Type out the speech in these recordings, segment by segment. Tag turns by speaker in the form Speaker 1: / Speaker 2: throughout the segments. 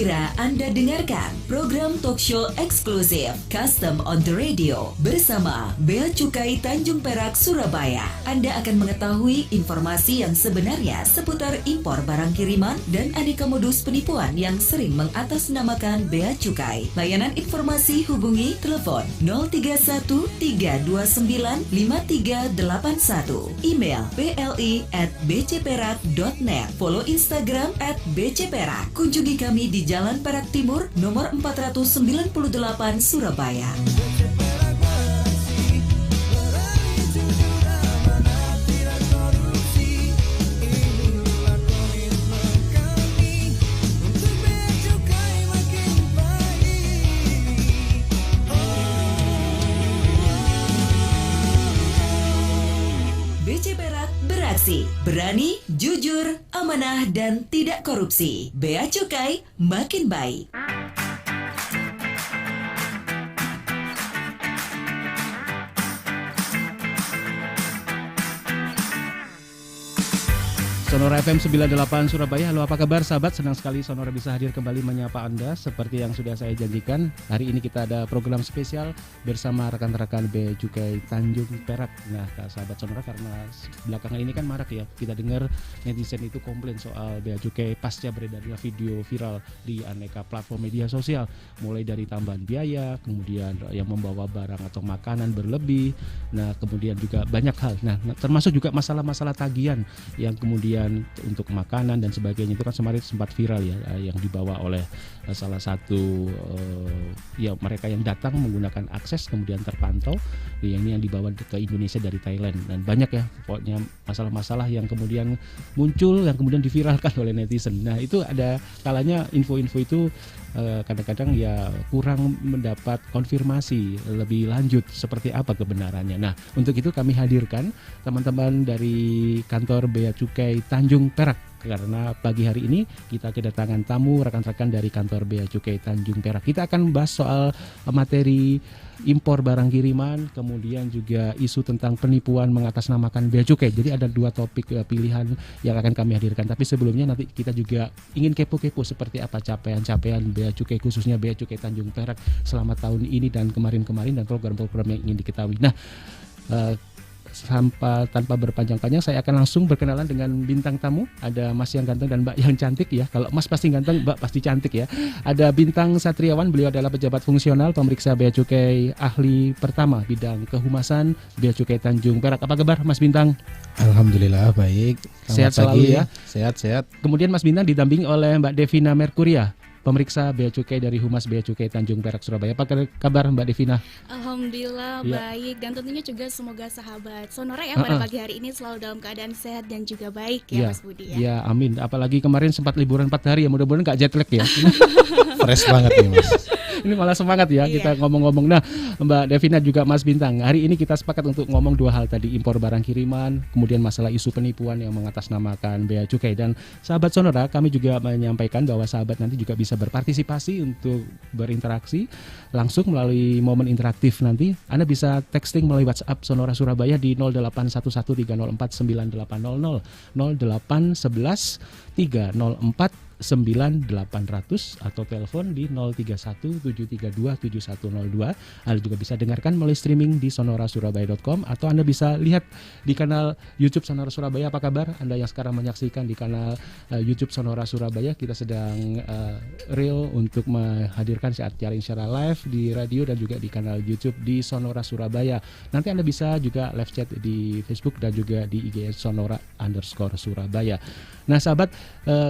Speaker 1: Segera Anda dengarkan program talkshow eksklusif Custom on the Radio bersama Bea Cukai Tanjung Perak, Surabaya. Anda akan mengetahui informasi yang sebenarnya seputar impor barang kiriman dan aneka modus penipuan yang sering mengatasnamakan Bea Cukai. Layanan informasi hubungi telepon 031 329 5381. Email pli@bcperak.net. Follow Instagram @bcperak. Kunjungi kami di Jalan Perak Timur, nomor 498 Surabaya. BC Perak beraksi, berani, jujur, amanah, dan tidak korupsi. Bea Cukai makin baik.
Speaker 2: Sonora FM 98 Surabaya. Halo, apa kabar sahabat? Senang sekali Sonora bisa hadir kembali menyapa Anda. Seperti yang sudah saya janjikan, hari ini kita ada program spesial bersama rekan-rekan Bea Cukai Tanjung Perak. Nah, sahabat Sonora, karena belakangan ini kan marak ya, kita dengar netizen itu komplain soal Bea Cukai pasca beredarnya video viral di aneka platform media sosial, mulai dari tambahan biaya, kemudian yang membawa barang atau makanan berlebih. Nah, kemudian juga banyak hal. Nah, termasuk juga masalah-masalah tagihan yang kemudian untuk makanan dan sebagainya itu kan kemarin sempat viral ya, yang dibawa oleh salah satu ya mereka yang datang menggunakan akses kemudian terpantau, yang ini yang dibawa ke Indonesia dari Thailand. Dan banyak ya pokoknya masalah-masalah yang kemudian muncul yang kemudian diviralkan oleh netizen. Nah, itu ada kalanya info-info itu kadang-kadang ya kurang mendapat konfirmasi lebih lanjut seperti apa kebenarannya. Nah, untuk itu kami hadirkan teman-teman dari kantor Bea Cukai Tanjung Perak, karena pagi hari ini kita kedatangan tamu rekan-rekan dari kantor Bea Cukai Tanjung Perak. Kita akan membahas soal materi impor barang kiriman, kemudian juga isu tentang penipuan mengatasnamakan Bea Cukai. Jadi ada dua topik pilihan yang akan kami hadirkan. Tapi sebelumnya nanti kita juga ingin kepo-kepo seperti apa capaian-capaian Bea Cukai, khususnya Bea Cukai Tanjung Perak selama tahun ini dan kemarin-kemarin, dan program-program yang ingin diketahui. Nah, tanpa berpanjang-panjang saya akan langsung berkenalan dengan bintang tamu. Ada Mas yang ganteng dan Mbak yang cantik ya. Kalau Mas pasti ganteng, Mbak pasti cantik ya. Ada Bintang Satriawan, beliau adalah pejabat fungsional pemeriksa Bea Cukai ahli pertama bidang kehumasan Bea Cukai Tanjung Perak. Apa kabar Mas Bintang?
Speaker 3: Alhamdulillah baik.
Speaker 2: Sehat selalu ya.
Speaker 3: Sehat-sehat.
Speaker 2: Kemudian Mas Bintang didampingi oleh Mbak Devina Merkuria, pemeriksa Bea Cukai dari Humas Bea Cukai Tanjung Perak, Surabaya. Apa kabar Mbak Devina?
Speaker 4: Alhamdulillah baik, dan tentunya juga semoga sahabat Sonora ya pada pagi hari ini selalu dalam keadaan sehat dan juga baik ya, Mas Budi ya.
Speaker 2: Ya, amin. Apalagi kemarin sempat liburan 4 hari ya, mudah-mudahan nggak jet lag ya.
Speaker 3: Fresh banget nih Mas.
Speaker 2: Ini malah semangat ya kita ngomong-ngomong. Nah, Mbak Devina juga Mas Bintang, hari ini kita sepakat untuk ngomong dua hal tadi, impor barang kiriman, kemudian masalah isu penipuan yang mengatasnamakan Bea Cukai. Dan sahabat Sonora, kami juga menyampaikan bahwa sahabat nanti juga bisa berpartisipasi untuk berinteraksi langsung melalui momen interaktif nanti. Anda bisa texting melalui WhatsApp Sonora Surabaya di 0811304980, 0811 304 9800, atau telepon di 0317327102. Anda juga bisa dengarkan melalui streaming di sonorasurabaya.com, atau Anda bisa lihat di kanal YouTube Sonora Surabaya. Apa kabar Anda yang sekarang menyaksikan di kanal YouTube Sonora Surabaya? Kita sedang real untuk menghadirkan siaran secara live di radio dan juga di kanal YouTube di Sonora Surabaya. Nanti Anda bisa juga live chat di Facebook dan juga di IG Sonora_Surabaya. Nah sahabat,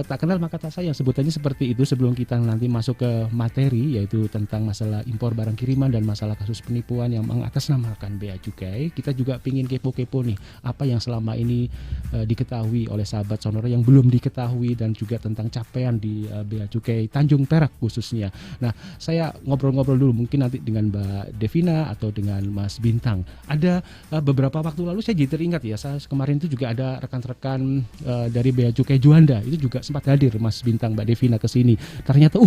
Speaker 2: tak kenal maka tak sayang, sebutannya seperti itu. Sebelum kita nanti masuk ke materi, yaitu tentang masalah impor barang kiriman dan masalah kasus penipuan yang mengatasnamakan Bea Cukai, kita juga pingin kepo-kepo nih, apa yang selama ini diketahui oleh sahabat Sonora yang belum diketahui, dan juga tentang capaian di Bea Cukai Tanjung Perak khususnya. Nah, saya ngobrol-ngobrol dulu mungkin nanti dengan Mbak Devina atau dengan Mas Bintang. Ada beberapa waktu lalu saya jadi teringat ya, saya kemarin itu juga ada rekan-rekan dari Bea Cukai Juanda itu juga sempat hadir Mas Bintang, Mbak Devina ke sini. Ternyata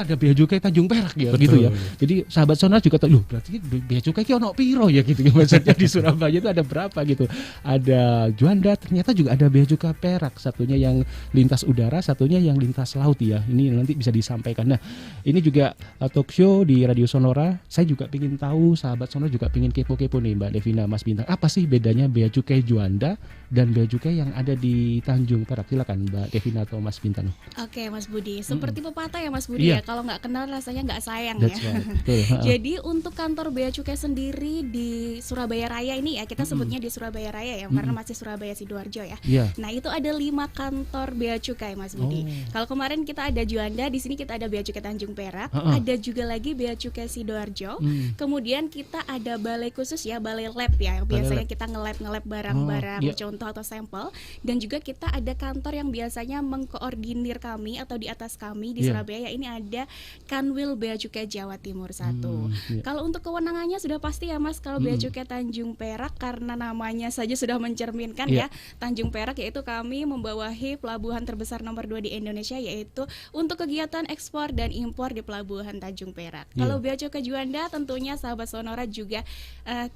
Speaker 2: ada Bea Cukai Tanjung Perak ya,
Speaker 3: Betul.
Speaker 2: gitu ya. Jadi sahabat Sonora juga tahu, berarti Bea Cukai ki ono piro ya gitu. Maksudnya di Surabaya itu ada berapa gitu. Ada Juanda, ternyata juga ada Bea Cukai Perak, satunya yang lintas udara, satunya yang lintas laut ya. Ini nanti bisa disampaikan. Nah, ini juga talk show di Radio Sonora. Saya juga ingin tahu, sahabat Sonora juga ingin kepo-kepo nih Mbak Devina, Mas Bintang. Apa sih bedanya Bea Cukai Juanda dan Bea Cukai yang ada di Tanjung Perak? Silakan Mbak Devina atau Mas Bintang.
Speaker 4: Oke Mas Budi, seperti pepatah ya Mas Budi
Speaker 2: Iya.
Speaker 4: ya, kalau nggak kenal rasanya nggak sayang
Speaker 2: That's
Speaker 4: ya.
Speaker 2: right. Betul.
Speaker 4: Jadi untuk kantor Bea Cukai sendiri di Surabaya Raya ini ya, kita sebutnya di Surabaya Raya ya, karena masih Surabaya Sidoarjo ya.
Speaker 2: Iya.
Speaker 4: Nah itu ada 5 kantor Bea Cukai Mas Budi. Kalau kemarin kita ada Juanda, di sini kita ada Bea Cukai Tanjung Perak, ada juga lagi Bea Cukai Sidoarjo. Kemudian kita ada balai khusus ya, balai lab ya, yang
Speaker 2: Balai
Speaker 4: biasanya
Speaker 2: lab.
Speaker 4: kita nge-lab barang-barang
Speaker 2: iya.
Speaker 4: contoh atau sampel. Dan juga kita ada kantor yang biasanya mengkoordinir kami atau di atas kami di
Speaker 2: Iya.
Speaker 4: Surabaya. Ini ada Kanwil Bea Cukai Jawa Timur 1.
Speaker 2: Iya.
Speaker 4: Kalau untuk kewenangannya sudah pasti ya Mas, kalau Bea Cukai Tanjung Perak karena namanya saja sudah mencerminkan
Speaker 2: Iya.
Speaker 4: ya, Tanjung Perak, yaitu kami membawahi pelabuhan terbesar nomor 2 di Indonesia, yaitu untuk kegiatan ekspor dan impor di Pelabuhan Tanjung Perak.
Speaker 2: Iya.
Speaker 4: Kalau Bea Cukai Juanda tentunya sahabat Sonora juga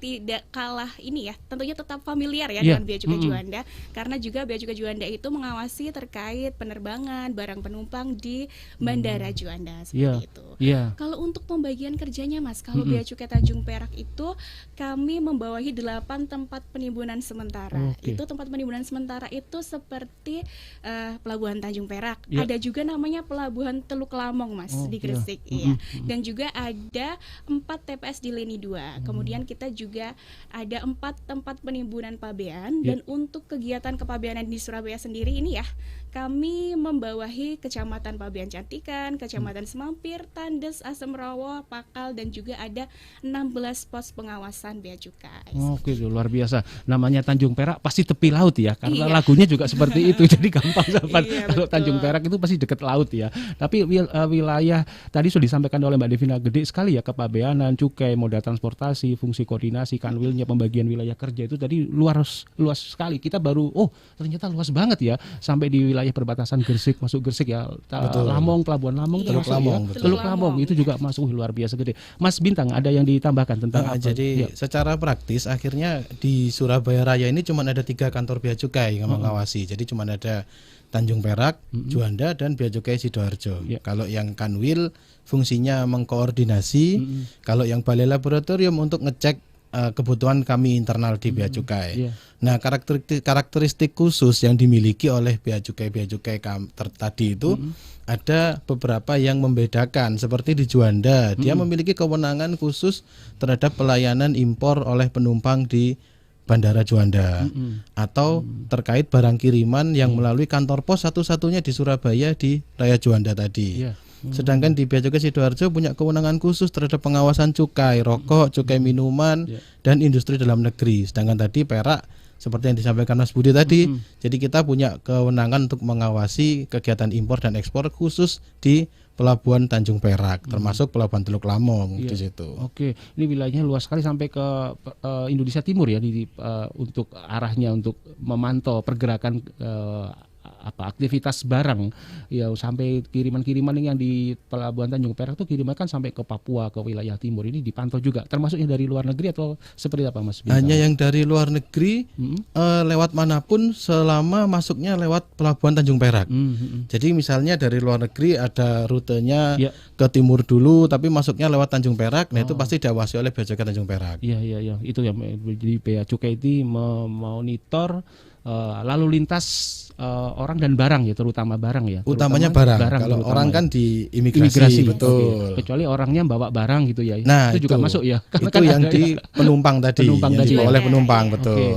Speaker 4: tidak kalah ini ya, tentunya tetap familiar ya
Speaker 2: Iya.
Speaker 4: dengan Bea Cukai Juanda, karena juga Bea Cukai Juanda itu mengawasi terkait penerbangan barang penumpang di Bandara Juanda seperti itu.
Speaker 2: Iya.
Speaker 4: Kalau untuk pembagian kerjanya Mas, kalau Bea Cukai Tanjung Perak itu kami membawahi 8 tempat penimbunan sementara.
Speaker 2: Oke.
Speaker 4: Itu tempat penimbunan sementara itu seperti Pelabuhan Tanjung Perak.
Speaker 2: Iya.
Speaker 4: Ada juga namanya Pelabuhan Teluk Lamong Mas
Speaker 2: Oh,
Speaker 4: di
Speaker 2: iya.
Speaker 4: Gresik, iya. Dan juga ada 4 TPS di Lini 2. Kemudian kita juga ada 4 tempat penimbunan pabean.
Speaker 2: Iya.
Speaker 4: Dan untuk kegiatan kepabeanan di Surabaya sendiri ini ya, kami membawahi Kecamatan Pabean Cantikan, Kecamatan Semampir, Tandes, Asem Rawo, Pakal, dan juga ada 16 pos pengawasan Bea Cukai.
Speaker 2: Oke, itu luar biasa. Namanya Tanjung Perak pasti tepi laut ya, karena
Speaker 4: Iya.
Speaker 2: lagunya juga seperti itu. Jadi gampang sahabat.
Speaker 4: Iya,
Speaker 2: Kalau
Speaker 4: betul.
Speaker 2: Tanjung Perak itu pasti dekat laut ya. Tapi wilayah tadi sudah disampaikan oleh Mbak Devina, gede sekali ya, kepabeanan, cukai, moda transportasi, fungsi koordinasi, kanwilnya, pembagian wilayah kerja itu tadi luas sekali. Kita baru ternyata luas banget ya, sampai di wilayah perbatasan Gresik, masuk Gresik ya,
Speaker 3: Betul.
Speaker 2: Lamong, Pelabuhan Lamong,
Speaker 4: Iya.
Speaker 2: termasuk
Speaker 3: Teluk Lamong,
Speaker 2: ya.
Speaker 3: betul.
Speaker 2: Teluk Lamong itu juga masuk, luar biasa gede. Mas Bintang, ada yang ditambahkan tentang apa?
Speaker 3: Jadi
Speaker 2: Ya.
Speaker 3: secara praktis akhirnya di Surabaya Raya ini cuma ada 3 kantor Bea Cukai yang mengawasi. Jadi cuma ada Tanjung Perak, Juanda, dan Bea Cukai Sidoarjo.
Speaker 2: Ya.
Speaker 3: Kalau yang Kanwil fungsinya mengkoordinasi, kalau yang Balai Laboratorium untuk ngecek kebutuhan kami internal di Bea Cukai.
Speaker 2: Iya.
Speaker 3: Nah, karakteristik khusus yang dimiliki oleh Bea Cukai tadi itu ada beberapa yang membedakan. Seperti di Juanda, dia memiliki kewenangan khusus terhadap pelayanan impor oleh penumpang di Bandara Juanda, atau terkait barang kiriman yang melalui kantor pos satu-satunya di Surabaya di Raya Juanda tadi.
Speaker 2: Iya.
Speaker 3: Sedangkan di Bea Cukai Sidoarjo punya kewenangan khusus terhadap pengawasan cukai, rokok, cukai minuman, dan industri dalam negeri. Sedangkan tadi Perak seperti yang disampaikan Mas Budi tadi, jadi kita punya kewenangan untuk mengawasi kegiatan impor dan ekspor khusus di Pelabuhan Tanjung Perak, termasuk Pelabuhan Teluk Lamong di situ.
Speaker 2: Oke, ini wilayahnya luas sekali sampai ke Indonesia Timur ya, untuk arahnya, untuk memantau pergerakan aktivitas barang ya, sampai kiriman-kiriman yang di Pelabuhan Tanjung Perak itu kiriman kan sampai ke Papua, ke wilayah timur, ini dipantau juga, termasuknya dari luar negeri atau seperti apa Mas Bintang?
Speaker 3: Hanya yang dari luar negeri lewat manapun selama masuknya lewat Pelabuhan Tanjung Perak. Jadi misalnya dari luar negeri ada rutenya
Speaker 2: Ya.
Speaker 3: ke timur dulu tapi masuknya lewat Tanjung Perak, nah itu pasti diawasi oleh Bea Cukai Tanjung Perak.
Speaker 2: Iya, itu ya. Jadi Bea Cukai itu memonitor lalu lintas orang dan barang ya, terutama barang ya.
Speaker 3: Utamanya
Speaker 2: Terutama
Speaker 3: barang. Kalau
Speaker 2: terutama
Speaker 3: orang
Speaker 2: ya.
Speaker 3: kan di imigrasi, betul.
Speaker 2: Oke. Kecuali orangnya bawa barang gitu ya.
Speaker 3: Nah,
Speaker 2: itu juga masuk ya. Karena
Speaker 3: itu
Speaker 2: kan
Speaker 3: yang
Speaker 2: ada
Speaker 3: di penumpang tadi,
Speaker 2: Penumpang
Speaker 3: yang
Speaker 2: tadi
Speaker 3: dibawa
Speaker 2: ya.
Speaker 3: oleh penumpang,
Speaker 4: Iya,
Speaker 3: betul.
Speaker 2: Oke,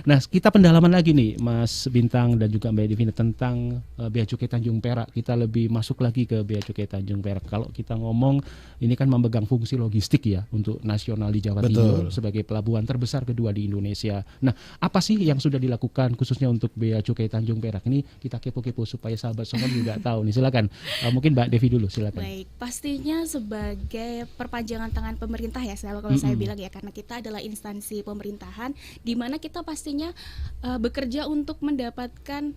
Speaker 2: nah kita pendalaman lagi nih Mas Bintang dan juga Mbak Devina tentang Bea Cukai Tanjung Perak. Kita lebih masuk lagi ke Bea Cukai Tanjung Perak. Kalau kita ngomong, ini kan memegang fungsi logistik ya untuk nasional di Jawa
Speaker 3: Betul.
Speaker 2: Timur sebagai pelabuhan terbesar kedua di Indonesia. Nah, apa sih yang sudah dilakukan khususnya untuk Bea Cukai Tanjung Perak ini? Kita kepo-kepo supaya sahabat semua juga tahu nih. Silakan. Mungkin Mbak Devi dulu, silakan.
Speaker 4: Baik, pastinya sebagai perpanjangan tangan pemerintah ya, selalu kalau saya bilang ya, karena kita adalah instansi pemerintahan di mana kita pastinya bekerja untuk mendapatkan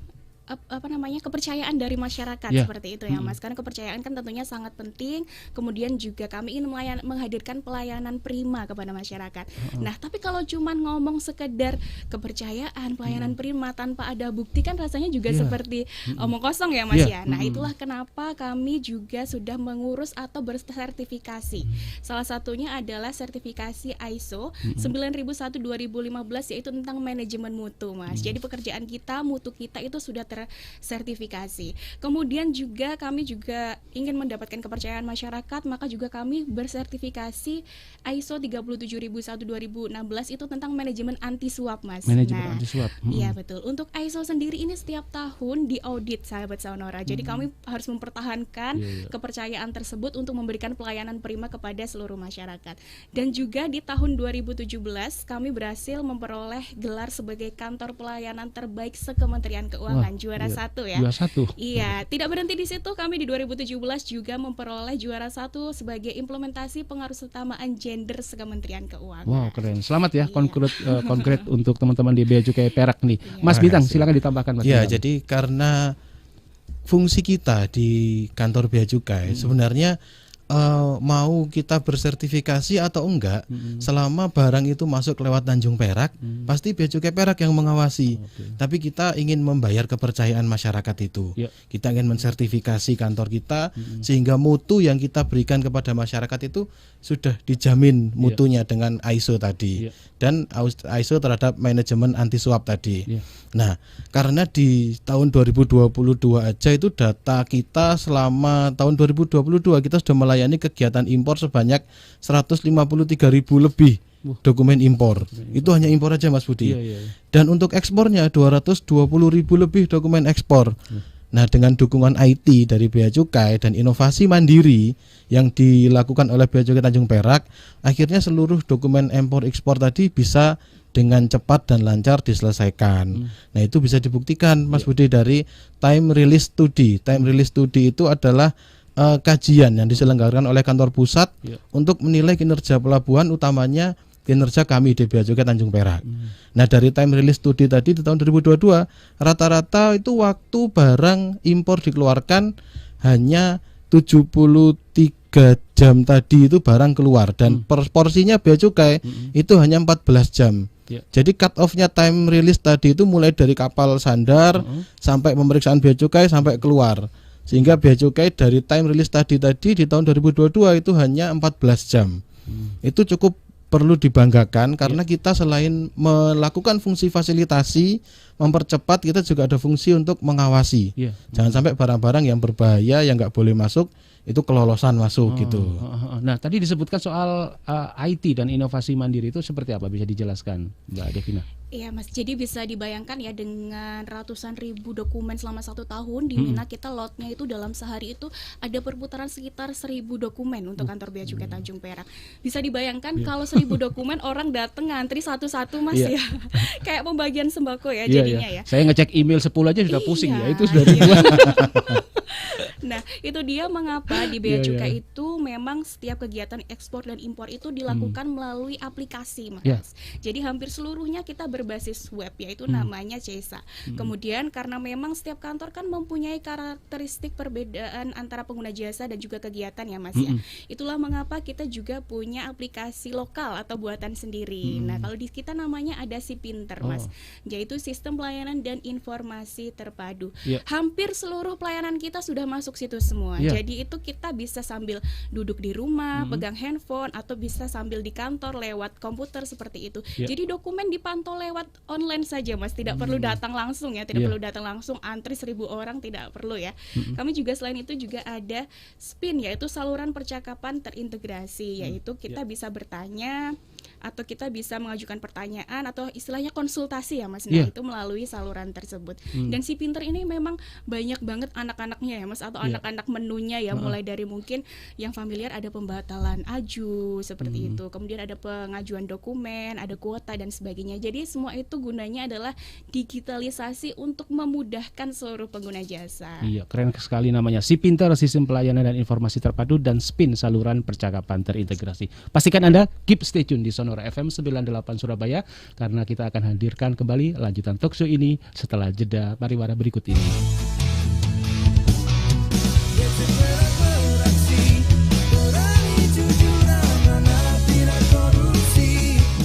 Speaker 4: kepercayaan dari masyarakat seperti itu ya Mas. Karena kepercayaan kan tentunya sangat penting. Kemudian juga kami ingin menghadirkan pelayanan prima kepada masyarakat. Nah, tapi kalau cuman ngomong sekedar kepercayaan, pelayanan prima tanpa ada bukti kan rasanya juga seperti omong kosong ya Mas ya. Nah, itulah kenapa kami juga sudah mengurus atau bersertifikasi. Salah satunya adalah sertifikasi ISO 9001/2015 yaitu tentang manajemen mutu Mas. Jadi pekerjaan kita, mutu kita itu sudah tersertifikasi. Kemudian juga kami juga ingin mendapatkan kepercayaan masyarakat, maka juga kami bersertifikasi ISO 37001/2016 itu tentang manajemen anti suap Mas.
Speaker 2: Manajemen anti suap.
Speaker 4: Iya betul. Untuk ISO sendiri ini setiap tahun diaudit sahabat Sonora. Jadi kami harus mempertahankan kepercayaan tersebut untuk memberikan pelayanan prima kepada seluruh masyarakat. Dan juga di tahun 2017 kami berhasil memperoleh gelar sebagai kantor pelayanan terbaik sekementerian keuangan. Juara 1 ya.
Speaker 2: Juara 1.
Speaker 4: Iya, tidak berhenti di situ. Kami di 2017 juga memperoleh juara 1 sebagai implementasi pengarusutamaan gender sekementerian keuangan.
Speaker 2: Wow, keren. Selamat ya, konkret untuk teman-teman di Bea Cukai Perak nih. Mas Bintang, silakan ditambahkan Mas.
Speaker 3: Ya, jadi karena fungsi kita di kantor Bea Cukai sebenarnya mau kita bersertifikasi atau enggak, selama barang itu masuk lewat Tanjung Perak, pasti Bea Cukai Perak yang mengawasi. Tapi kita ingin membayar kepercayaan masyarakat itu. Kita ingin mensertifikasi kantor kita sehingga mutu yang kita berikan kepada masyarakat itu sudah dijamin mutunya dengan ISO tadi dan ISO terhadap manajemen anti suap tadi. Nah, karena di tahun 2022 aja itu data kita selama tahun 2022 kita sudah melayani kegiatan impor sebanyak 153.000 lebih dokumen impor. Itu hanya impor aja Mas Budi. Dan untuk ekspornya 220.000 lebih dokumen ekspor. Nah, dengan dukungan IT dari Bea Cukai dan inovasi mandiri yang dilakukan oleh Bea Cukai Tanjung Perak, akhirnya seluruh dokumen impor ekspor tadi bisa dengan cepat dan lancar diselesaikan. Nah, itu bisa dibuktikan Mas Budi dari time release study. Time release study itu adalah kajian yang diselenggarakan oleh kantor pusat untuk menilai kinerja pelabuhan, utamanya kinerja kami di Bea Cukai Tanjung Perak. Nah, dari time release study tadi di tahun 2022 rata-rata itu waktu barang impor dikeluarkan hanya 73 jam tadi itu barang keluar dan porsinya Bea Cukai itu hanya 14 jam. Jadi cut off-nya time release tadi itu mulai dari kapal sandar sampai pemeriksaan Bea Cukai sampai keluar. Sehingga Bea Cukai dari time release tadi di tahun 2022 itu hanya 14 jam. Itu cukup perlu dibanggakan karena kita selain melakukan fungsi fasilitasi, mempercepat, kita juga ada fungsi untuk mengawasi. Jangan sampai barang-barang yang berbahaya yang nggak boleh masuk itu kelolosan masuk gitu.
Speaker 2: Nah, tadi disebutkan soal IT dan inovasi mandiri itu seperti apa, bisa dijelaskan Mbak Devina?
Speaker 4: Iya Mas, jadi bisa dibayangkan ya dengan ratusan ribu dokumen selama 1 tahun di mana kita lotnya itu dalam sehari itu ada perputaran sekitar 1.000 dokumen untuk kantor Bea Cukai Tanjung Perak. Bisa dibayangkan kalau 1.000 dokumen orang datang ngantri satu-satu Mas ya. Kayak pembagian sembako ya jadinya ya.
Speaker 2: Saya ngecek email 10 aja sudah pusing ya, itu sudah ribuan.
Speaker 4: Nah, itu dia mengapa di Bea Cukai itu memang setiap kegiatan ekspor dan impor itu dilakukan melalui aplikasi Mas. Jadi hampir seluruhnya kita berbasis web, yaitu namanya CESA. Kemudian karena memang setiap kantor kan mempunyai karakteristik perbedaan antara pengguna jasa dan juga kegiatan ya Mas ya. Itulah mengapa kita juga punya aplikasi lokal atau buatan sendiri. Nah, kalau di kita namanya ada SIPinter Mas, yaitu Sistem Pelayanan dan Informasi Terpadu. Hampir seluruh pelayanan kita sudah masuk situ semua. Jadi itu kita bisa sambil duduk di rumah, pegang handphone, atau bisa sambil di kantor lewat komputer seperti itu. Jadi dokumen dipantau lewat online saja Mas, tidak perlu datang langsung ya, tidak perlu datang langsung antri 1.000 orang, tidak perlu ya. Kami juga selain itu juga ada SPIN, yaitu saluran percakapan terintegrasi, yaitu kita bisa bertanya atau kita bisa mengajukan pertanyaan atau istilahnya konsultasi ya Mas. Nah, itu melalui saluran tersebut. Dan si Pinter ini memang banyak banget anak-anaknya ya Mas, atau anak-anak menunya ya, mulai dari mungkin yang familiar ada pembatalan aju seperti itu. Kemudian ada pengajuan dokumen, ada kuota dan sebagainya. Jadi semua itu gunanya adalah digitalisasi untuk memudahkan seluruh pengguna jasa.
Speaker 2: Iya, keren sekali namanya. SIPinter, Sistem Pelayanan dan Informasi Terpadu, dan SPIN, saluran percakapan terintegrasi. Pastikan Anda keep stay tune di Sonora Sonora FM 98 Surabaya, karena kita akan hadirkan kembali lanjutan talkshow ini setelah jeda pariwara berikut ini.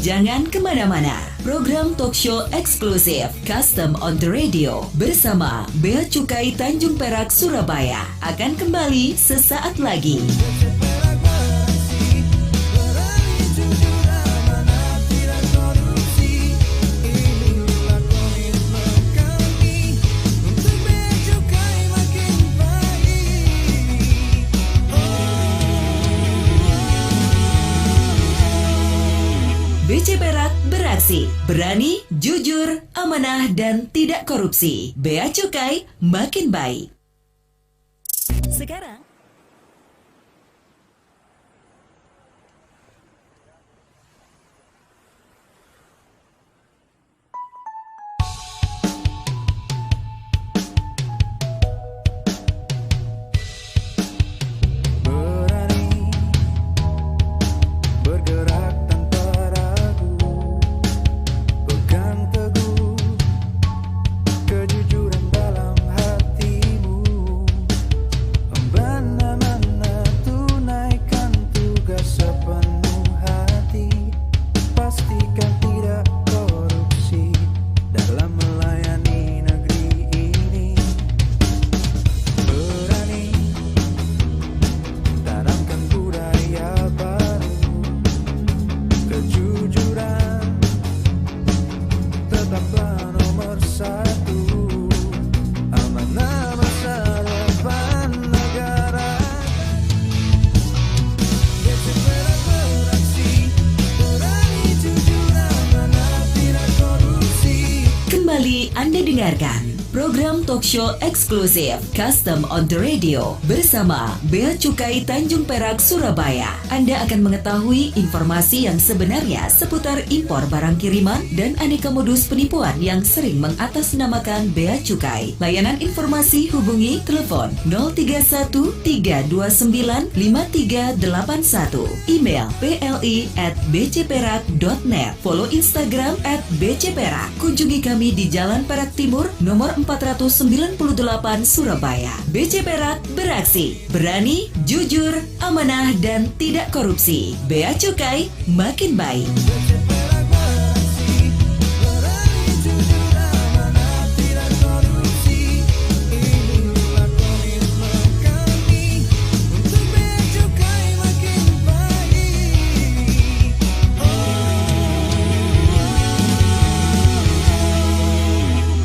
Speaker 1: Jangan kemana-mana, program talkshow eksklusif Custom on the Radio bersama Bea Cukai Tanjung Perak Surabaya akan kembali sesaat lagi. BC Perak beraksi, berani, jujur, amanah, dan tidak korupsi. Bea Cukai makin baik. Sekarang Anda dengarkan program talkshow eksklusif Custom on the Radio bersama Bea Cukai Tanjung Perak Surabaya. Anda akan mengetahui informasi yang sebenarnya seputar impor barang kiriman dan aneka modus penipuan yang sering mengatasnamakan Bea Cukai. Layanan informasi hubungi telepon 031 329 5381, email pli@bcperak.net, follow Instagram @bcperak. Kunjungi kami di Jalan Perak Timur nomor 498 Surabaya. BC Perak beraksi, berani, jujur, amanah, dan tidak korupsi. Bea Cukai makin baik.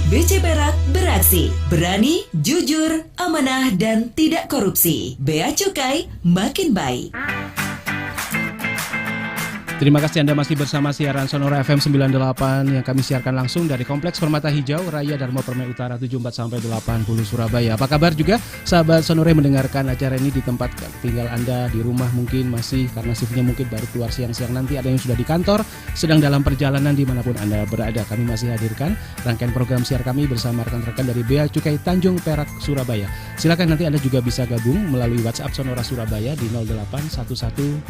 Speaker 1: BC Perak beraksi, berani, jujur, amanah, dan tidak korupsi. Bea Cukai makin baik.
Speaker 2: Terima kasih Anda masih bersama siaran Sonora FM 98 yang kami siarkan langsung dari Kompleks Permata Hijau, Raya Dharma Permai Utara 74-80 Surabaya. Apa kabar juga sahabat Sonora yang mendengarkan acara ini di tempat tinggal Anda, di rumah mungkin masih karena shiftnya mungkin baru keluar siang-siang, nanti ada yang sudah di kantor, sedang dalam perjalanan dimanapun Anda berada. Kami masih hadirkan rangkaian program siar kami bersama rekan-rekan dari Bea Cukai Tanjung Perak Surabaya. Silakan nanti Anda juga bisa gabung melalui WhatsApp Sonora Surabaya di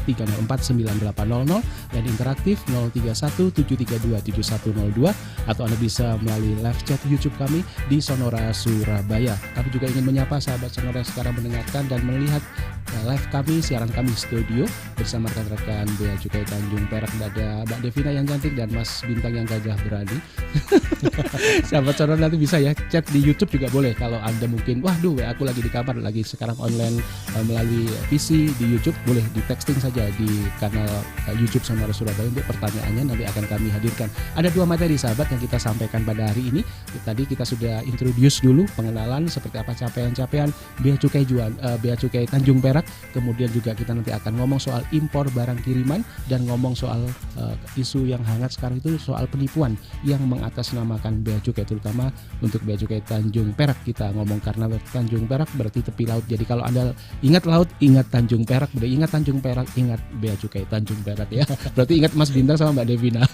Speaker 2: 0811304980 dan interaktif 0317327102, atau Anda bisa melalui live chat YouTube kami di Sonora Surabaya. Kami juga ingin menyapa sahabat Sonora yang sekarang mendengarkan dan melihat live kami, siaran kami studio bersama rekan-rekan Bea Cukai Tanjung Perak. Ada Mbak Devina yang cantik dan Mas Bintang yang gagah berani. Sahabat Sonora nanti bisa ya chat di YouTube juga boleh. Kalau Anda mungkin waduh aku lagi di kamar, lagi sekarang online melalui PC di YouTube, boleh di texting saja di kanal YouTube Sonora Surabaya untuk pertanyaannya, nanti akan kami hadirkan. Ada dua materi sahabat yang kita sampaikan pada hari ini. Tadi kita sudah introduce dulu pengenalan seperti apa capaian-capaian Bea Cukai Tanjung Perak. Kemudian juga kita nanti akan ngomong soal impor barang kiriman dan ngomong soal isu yang hangat sekarang itu soal penipuan yang mengatasnamakan Bea Cukai, terutama untuk Bea Cukai Tanjung Perak. Kita ngomong karena Tanjung Perak berarti tepi laut. Jadi kalau Anda ingat laut, ingat Tanjung Perak. Berarti ingat Tanjung Perak, ingat Bea Cukai Tanjung Perak ya. Berarti ingat Mas Bintang sama Mbak Devina.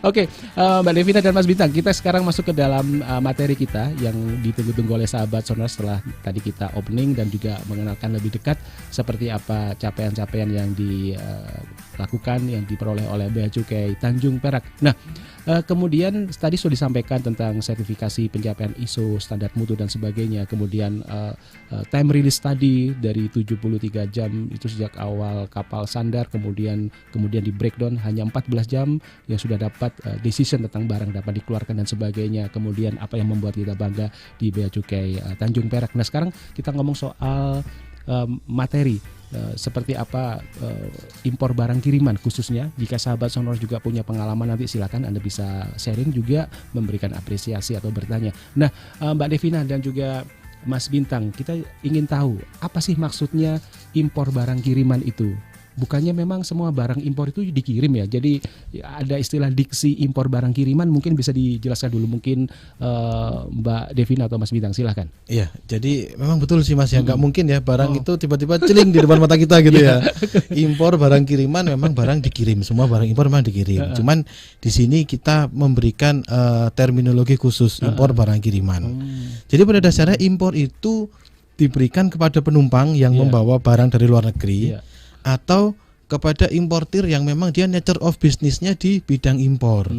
Speaker 2: Oke, Mbak Devina dan Mas Bintang, kita sekarang masuk ke dalam materi kita yang ditunggu-tunggu oleh sahabat Sonora setelah tadi kita opening dan juga mengenalkan lebih dekat seperti apa capaian-capaian yang dilakukan, yang diperoleh oleh Bea Cukai Tanjung Perak. Nah, kemudian tadi sudah disampaikan tentang sertifikasi pencapaian ISO, standar mutu dan sebagainya. Kemudian time release tadi dari 73 jam itu sejak awal kapal sandar, kemudian di breakdown hanya 14 jam yang sudah dapat decision tentang barang dapat dikeluarkan dan sebagainya. Kemudian apa yang membuat kita bangga di Bea Cukai Tanjung Perak. Nah, sekarang kita ngomong soal materi seperti apa impor barang kiriman khususnya. Jika sahabat Sonora juga punya pengalaman, nanti silakan Anda bisa sharing juga, memberikan apresiasi atau bertanya. Nah, Mbak Devina dan juga Mas Bintang, kita ingin tahu apa sih maksudnya impor barang kiriman itu? Bukannya memang semua barang impor itu dikirim ya? Jadi ada istilah diksi impor barang kiriman, mungkin bisa dijelaskan dulu mungkin Mbak Devina atau Mas Bintang, silahkan.
Speaker 3: Iya, jadi memang betul sih Mas ya, nggak mungkin ya barang itu tiba-tiba celing di depan mata kita gitu ya. Impor barang kiriman memang barang dikirim, semua barang impor memang dikirim. Cuman di sini kita memberikan terminologi khusus impor barang kiriman. Jadi pada dasarnya impor itu diberikan kepada penumpang yang membawa barang dari luar negeri. Atau kepada importir yang memang dia nature of business-nya di bidang impor.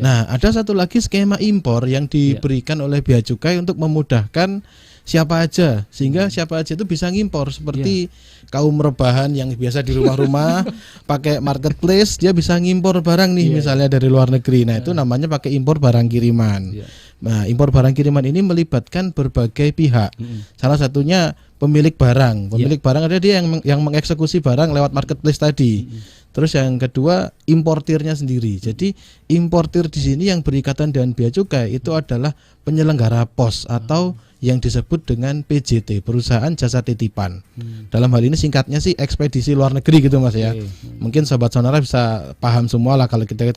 Speaker 3: Nah, ada satu lagi skema impor yang diberikan oleh Bea Cukai untuk memudahkan siapa aja, sehingga siapa aja itu bisa ngimpor seperti kaum rebahan yang biasa di rumah-rumah pakai marketplace, dia bisa ngimpor barang nih misalnya dari luar negeri. Nah, itu namanya pakai impor barang kiriman. Nah, impor barang kiriman ini melibatkan berbagai pihak. Salah satunya pemilik barang. Pemilik barang ada dia yang mengeksekusi barang lewat marketplace tadi. Terus yang kedua importirnya sendiri. Jadi importir di sini yang berikatan dengan Bea Cukai itu adalah penyelenggara pos atau yang disebut dengan PJT, perusahaan jasa titipan. Dalam hal ini singkatnya sih ekspedisi luar negeri gitu Mas ya. Mungkin sobat Sonora bisa paham semua lah kalau kita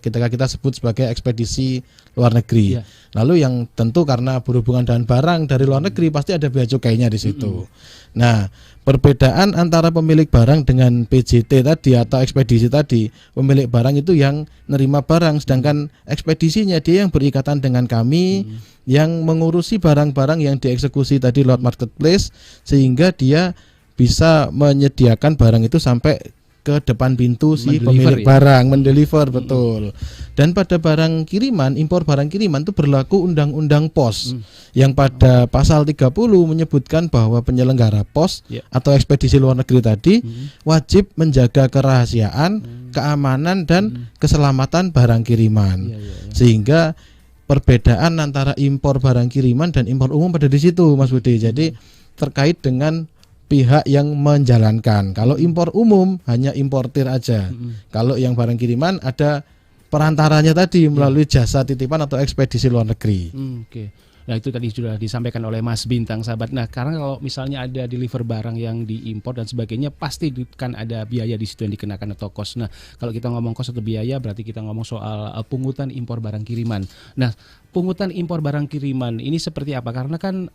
Speaker 3: sebut sebagai ekspedisi luar negeri. Lalu yang tentu karena berhubungan dengan barang dari luar negeri pasti ada bea cukainya di situ. Nah, perbedaan antara pemilik barang dengan PJT tadi atau ekspedisi tadi, pemilik barang itu yang nerima barang, sedangkan ekspedisinya dia yang berikatan dengan kami, yang mengurusi barang-barang yang dieksekusi tadi lewat marketplace, sehingga dia bisa menyediakan barang itu sampai ke depan pintu si pemilik barang, mendeliver, betul. Dan pada barang kiriman, impor barang kiriman itu berlaku Undang-Undang Pos yang pada pasal 30 menyebutkan bahwa penyelenggara pos atau ekspedisi luar negeri tadi wajib menjaga kerahasiaan, keamanan dan keselamatan barang kiriman. Sehingga perbedaan antara impor barang kiriman dan impor umum pada di situ, Mas Budi. Jadi terkait dengan pihak yang menjalankan. Kalau impor umum hanya importir aja. Kalau yang barang kiriman ada perantaranya tadi melalui jasa titipan atau ekspedisi luar negeri.
Speaker 2: Oke. Nah, itu tadi sudah disampaikan oleh Mas Bintang, sahabat. Nah, karena kalau misalnya ada deliver barang yang diimpor dan sebagainya, pasti kan ada biaya di situ yang dikenakan atau cost. Nah, kalau kita ngomong cost atau biaya, berarti kita ngomong soal pungutan impor barang kiriman. Nah, pungutan impor barang kiriman ini seperti apa? Karena kan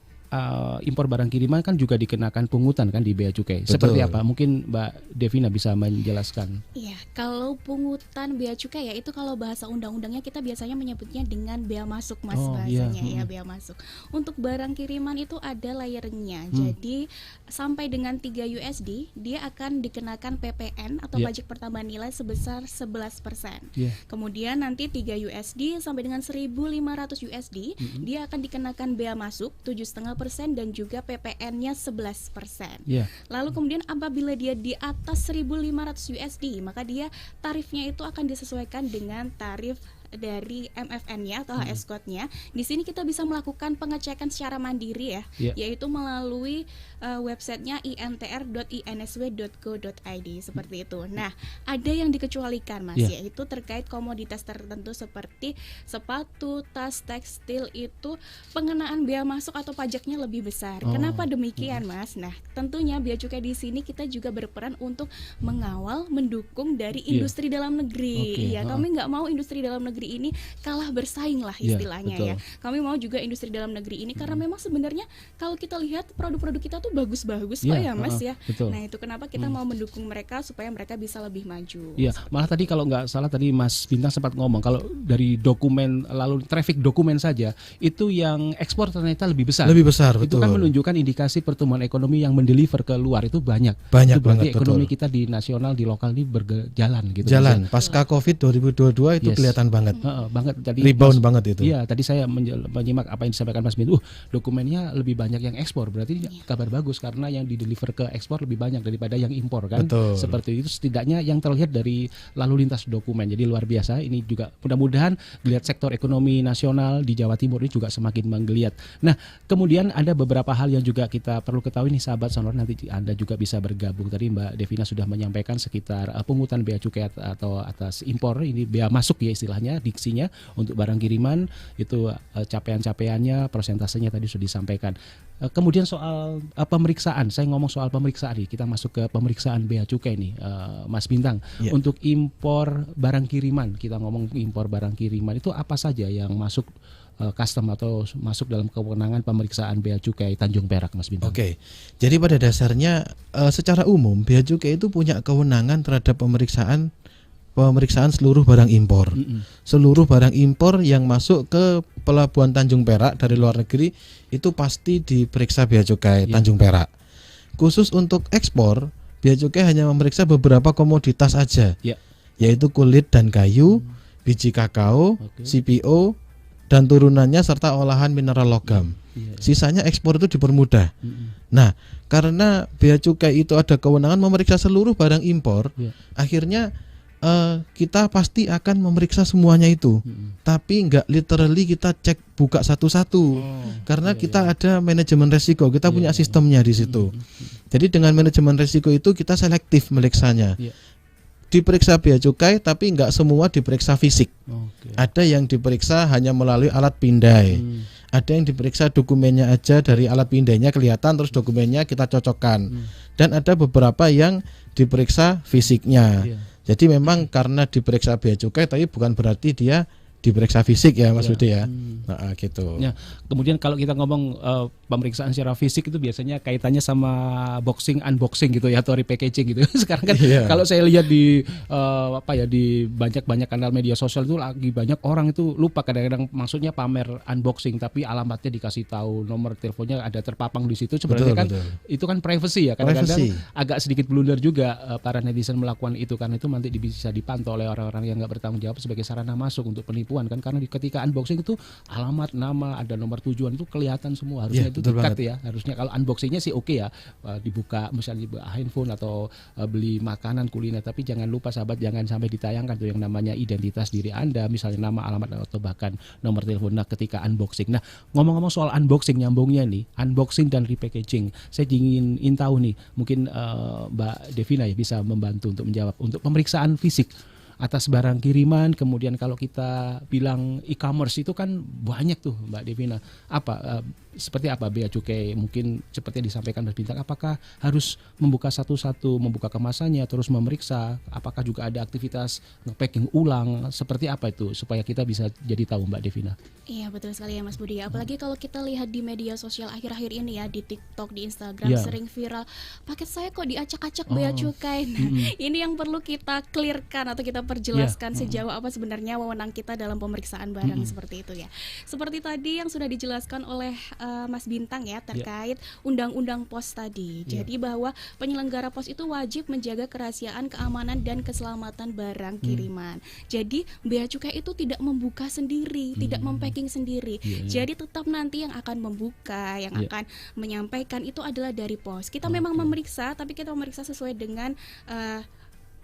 Speaker 2: impor barang kiriman kan juga dikenakan pungutan kan di Bea Cukai.
Speaker 3: Betul.
Speaker 2: Seperti apa? Mungkin Mbak Devina bisa menjelaskan.
Speaker 4: Iya, kalau pungutan Bea Cukai ya itu kalau bahasa undang-undangnya kita biasanya menyebutnya dengan bea masuk Mas, bahasanya ya bea masuk. Untuk barang kiriman itu ada layernya. Jadi sampai dengan 3 USD dia akan dikenakan PPN atau pajak pertambahan nilai sebesar 11%. Kemudian nanti 3 USD sampai dengan 1.500 USD dia akan dikenakan bea masuk 7,5% dan juga PPN-nya 11%. Lalu kemudian apabila dia di atas 1.500 USD, maka dia tarifnya itu akan disesuaikan dengan tarif dari MFN-nya atau HS code-nya. Di sini kita bisa melakukan pengecekan secara mandiri ya, yaitu melalui websitenya intr.insw.go.id seperti itu. Nah, ada yang dikecualikan Mas, yaitu terkait komoditas tertentu seperti sepatu, tas, tekstil itu pengenaan bea masuk atau pajaknya lebih besar. Kenapa demikian Mas? Nah, tentunya Bea Cukai di sini kita juga berperan untuk mengawal, mendukung dari industri dalam negeri. Kami nggak mau industri dalam negeri negeri ini kalah bersaing lah
Speaker 2: Iya,
Speaker 4: istilahnya
Speaker 2: betul.
Speaker 4: ya. Kami mau juga industri dalam negeri ini karena memang sebenarnya kalau kita lihat produk-produk kita tuh bagus-bagus kok
Speaker 2: Iya,
Speaker 4: ya Mas ya.
Speaker 2: betul.
Speaker 4: Nah itu kenapa kita mau mendukung mereka supaya mereka bisa lebih maju.
Speaker 2: Iya, malah tadi kalau nggak salah tadi Mas Bintang sempat ngomong kalau dari dokumen lalu traffic dokumen saja itu yang ekspor ternyata lebih besar.
Speaker 3: Lebih besar,
Speaker 2: Itu
Speaker 3: betul.
Speaker 2: kan menunjukkan indikasi pertumbuhan ekonomi yang mendeliver ke luar itu banyak.
Speaker 3: Banyak
Speaker 2: Itu berarti
Speaker 3: banget,
Speaker 2: ekonomi
Speaker 3: betul.
Speaker 2: kita di nasional di lokal ini berjalan gitu.
Speaker 3: Jalan pasca Covid 2022 itu
Speaker 2: Yes.
Speaker 3: kelihatan banget.
Speaker 2: Banget tadi
Speaker 3: Rebound
Speaker 2: Mas-
Speaker 3: banget itu.
Speaker 2: Iya, tadi saya menyimak apa yang disampaikan Mas Bintang. Dokumennya lebih banyak yang ekspor. Berarti kabar bagus karena yang dideliver ke ekspor lebih banyak daripada yang impor kan.
Speaker 3: Betul.
Speaker 2: Seperti itu setidaknya yang terlihat dari lalu lintas dokumen. Jadi luar biasa. Ini juga mudah-mudahan geliat sektor ekonomi nasional di Jawa Timur ini juga semakin menggeliat. Nah, kemudian ada beberapa hal yang juga kita perlu ketahui nih sahabat Sonora, nanti Anda juga bisa bergabung. Tadi Mbak Devina sudah menyampaikan sekitar pungutan bea cukai atau atas impor, ini bea masuk ya istilahnya, diksinya untuk barang kiriman itu capaian-capaiannya, persentasenya tadi sudah disampaikan. Kemudian soal pemeriksaan, saya ngomong soal pemeriksaan nih, kita masuk ke pemeriksaan bea cukai nih, Mas Bintang.
Speaker 3: Ya.
Speaker 2: Untuk impor barang kiriman, kita ngomong impor barang kiriman itu apa saja yang masuk custom atau masuk dalam kewenangan pemeriksaan bea cukai Tanjung Perak, Mas Bintang?
Speaker 3: Oke, jadi pada dasarnya secara umum bea cukai itu punya kewenangan terhadap pemeriksaan seluruh barang impor. Seluruh barang impor yang masuk ke pelabuhan Tanjung Perak dari luar negeri itu pasti diperiksa bea cukai Tanjung Perak. Khusus untuk ekspor, bea cukai hanya memeriksa beberapa komoditas aja,
Speaker 2: Ya.
Speaker 3: yaitu kulit dan kayu, biji kakao, CPO, dan turunannya serta olahan mineral logam. Sisanya ekspor itu dipermudah. Nah, karena bea cukai itu ada kewenangan memeriksa seluruh barang impor, akhirnya kita pasti akan memeriksa semuanya itu. Tapi nggak literally kita cek buka satu-satu. Karena kita ada manajemen resiko, kita punya sistemnya di situ. Jadi dengan manajemen resiko itu kita selektif meriksanya. Diperiksa bea cukai tapi nggak semua diperiksa fisik. Ada yang diperiksa hanya melalui alat pindai. Ada yang diperiksa dokumennya aja, dari alat pindainya kelihatan terus dokumennya kita cocokkan. Dan ada beberapa yang diperiksa fisiknya. Jadi memang karena diperiksa bea cukai tapi bukan berarti dia diperiksa fisik ya Mas Budi ya. Nah, gitu.
Speaker 2: Ya, kemudian kalau kita ngomong pemeriksaan secara fisik itu biasanya kaitannya sama boxing unboxing gitu ya, atau repackaging gitu. Sekarang kan kalau saya lihat di di banyak kanal media sosial itu lagi banyak orang itu lupa kadang-kadang maksudnya pamer unboxing tapi alamatnya dikasih tahu, nomor teleponnya ada terpapang di situ. Sebenarnya kan itu kan privacy ya. Kadang-kadang agak sedikit blunder juga para netizen melakukan itu karena itu nanti bisa dipantau oleh orang-orang yang nggak bertanggung jawab sebagai sarana masuk untuk penipuan kan, karena ketika unboxing itu alamat, nama, ada nomor tujuan itu kelihatan semua, harusnya itu dekat ya. Harusnya kalau unboxingnya sih oke ya, dibuka misalnya handphone atau beli makanan kuliner, tapi jangan lupa sahabat, jangan sampai ditayangkan tuh yang namanya identitas diri Anda, misalnya nama, alamat atau bahkan nomor telepon. Nah, ketika unboxing. Nah, ngomong-ngomong soal unboxing, nyambungnya nih, unboxing dan repackaging. Saya ingin tahu nih, mungkin Mbak Devina ya bisa membantu untuk menjawab untuk pemeriksaan fisik atas barang kiriman. Kemudian kalau kita bilang e-commerce itu kan banyak tuh Mbak Devina. Seperti apa bea cukai? Mungkin seperti yang disampaikan Mas Bintang, apakah harus membuka satu-satu, membuka kemasannya, terus memeriksa? Apakah juga ada aktivitas nge-packing ulang? Seperti apa itu supaya kita bisa jadi tahu Mbak Devina?
Speaker 4: Iya betul sekali ya Mas Budi. Apalagi kalau kita lihat di media sosial akhir-akhir ini ya, di TikTok, di Instagram sering viral, paket saya kok diacak-acak bea cukai. Nah, ini yang perlu kita clearkan atau kita perjelaskan sejauh apa sebenarnya wewenang kita dalam pemeriksaan barang seperti itu ya. Seperti tadi yang sudah dijelaskan oleh Mas Bintang ya terkait undang-undang pos tadi. Jadi bahwa penyelenggara pos itu wajib menjaga kerahasiaan, keamanan dan keselamatan barang kiriman. Jadi bea cukai itu tidak membuka sendiri, tidak mempacking sendiri. Jadi tetap nanti yang akan membuka, yang akan menyampaikan itu adalah dari pos. Kita memang memeriksa, tapi kita memeriksa sesuai dengan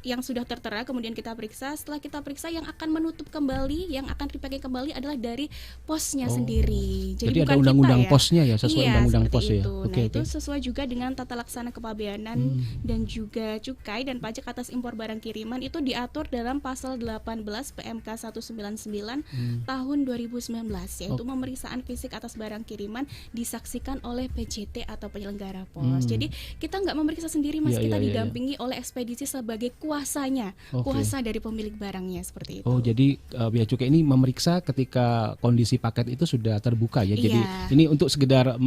Speaker 4: yang sudah tertera, kemudian kita periksa. Setelah kita periksa, yang akan menutup kembali, yang akan dipakai kembali adalah dari posnya sendiri.
Speaker 2: Jadi ada undang-undang posnya ya, sesuai undang-undang pos ya.
Speaker 4: Itu sesuai juga dengan tata laksana kepabeanan dan juga cukai dan pajak atas impor barang kiriman, itu diatur dalam pasal 18 PMK 199 tahun 2019, yaitu pemeriksaan fisik atas barang kiriman disaksikan oleh PJT atau penyelenggara pos. Jadi kita nggak memeriksa sendiri Mas, kita didampingi oleh ekspedisi sebagai kuasanya,
Speaker 2: Oke.
Speaker 4: kuasa dari pemilik barangnya seperti itu.
Speaker 2: Oh, jadi bea cukai ini memeriksa ketika kondisi paket itu sudah terbuka ya. Jadi
Speaker 4: Iya.
Speaker 2: ini untuk sekedar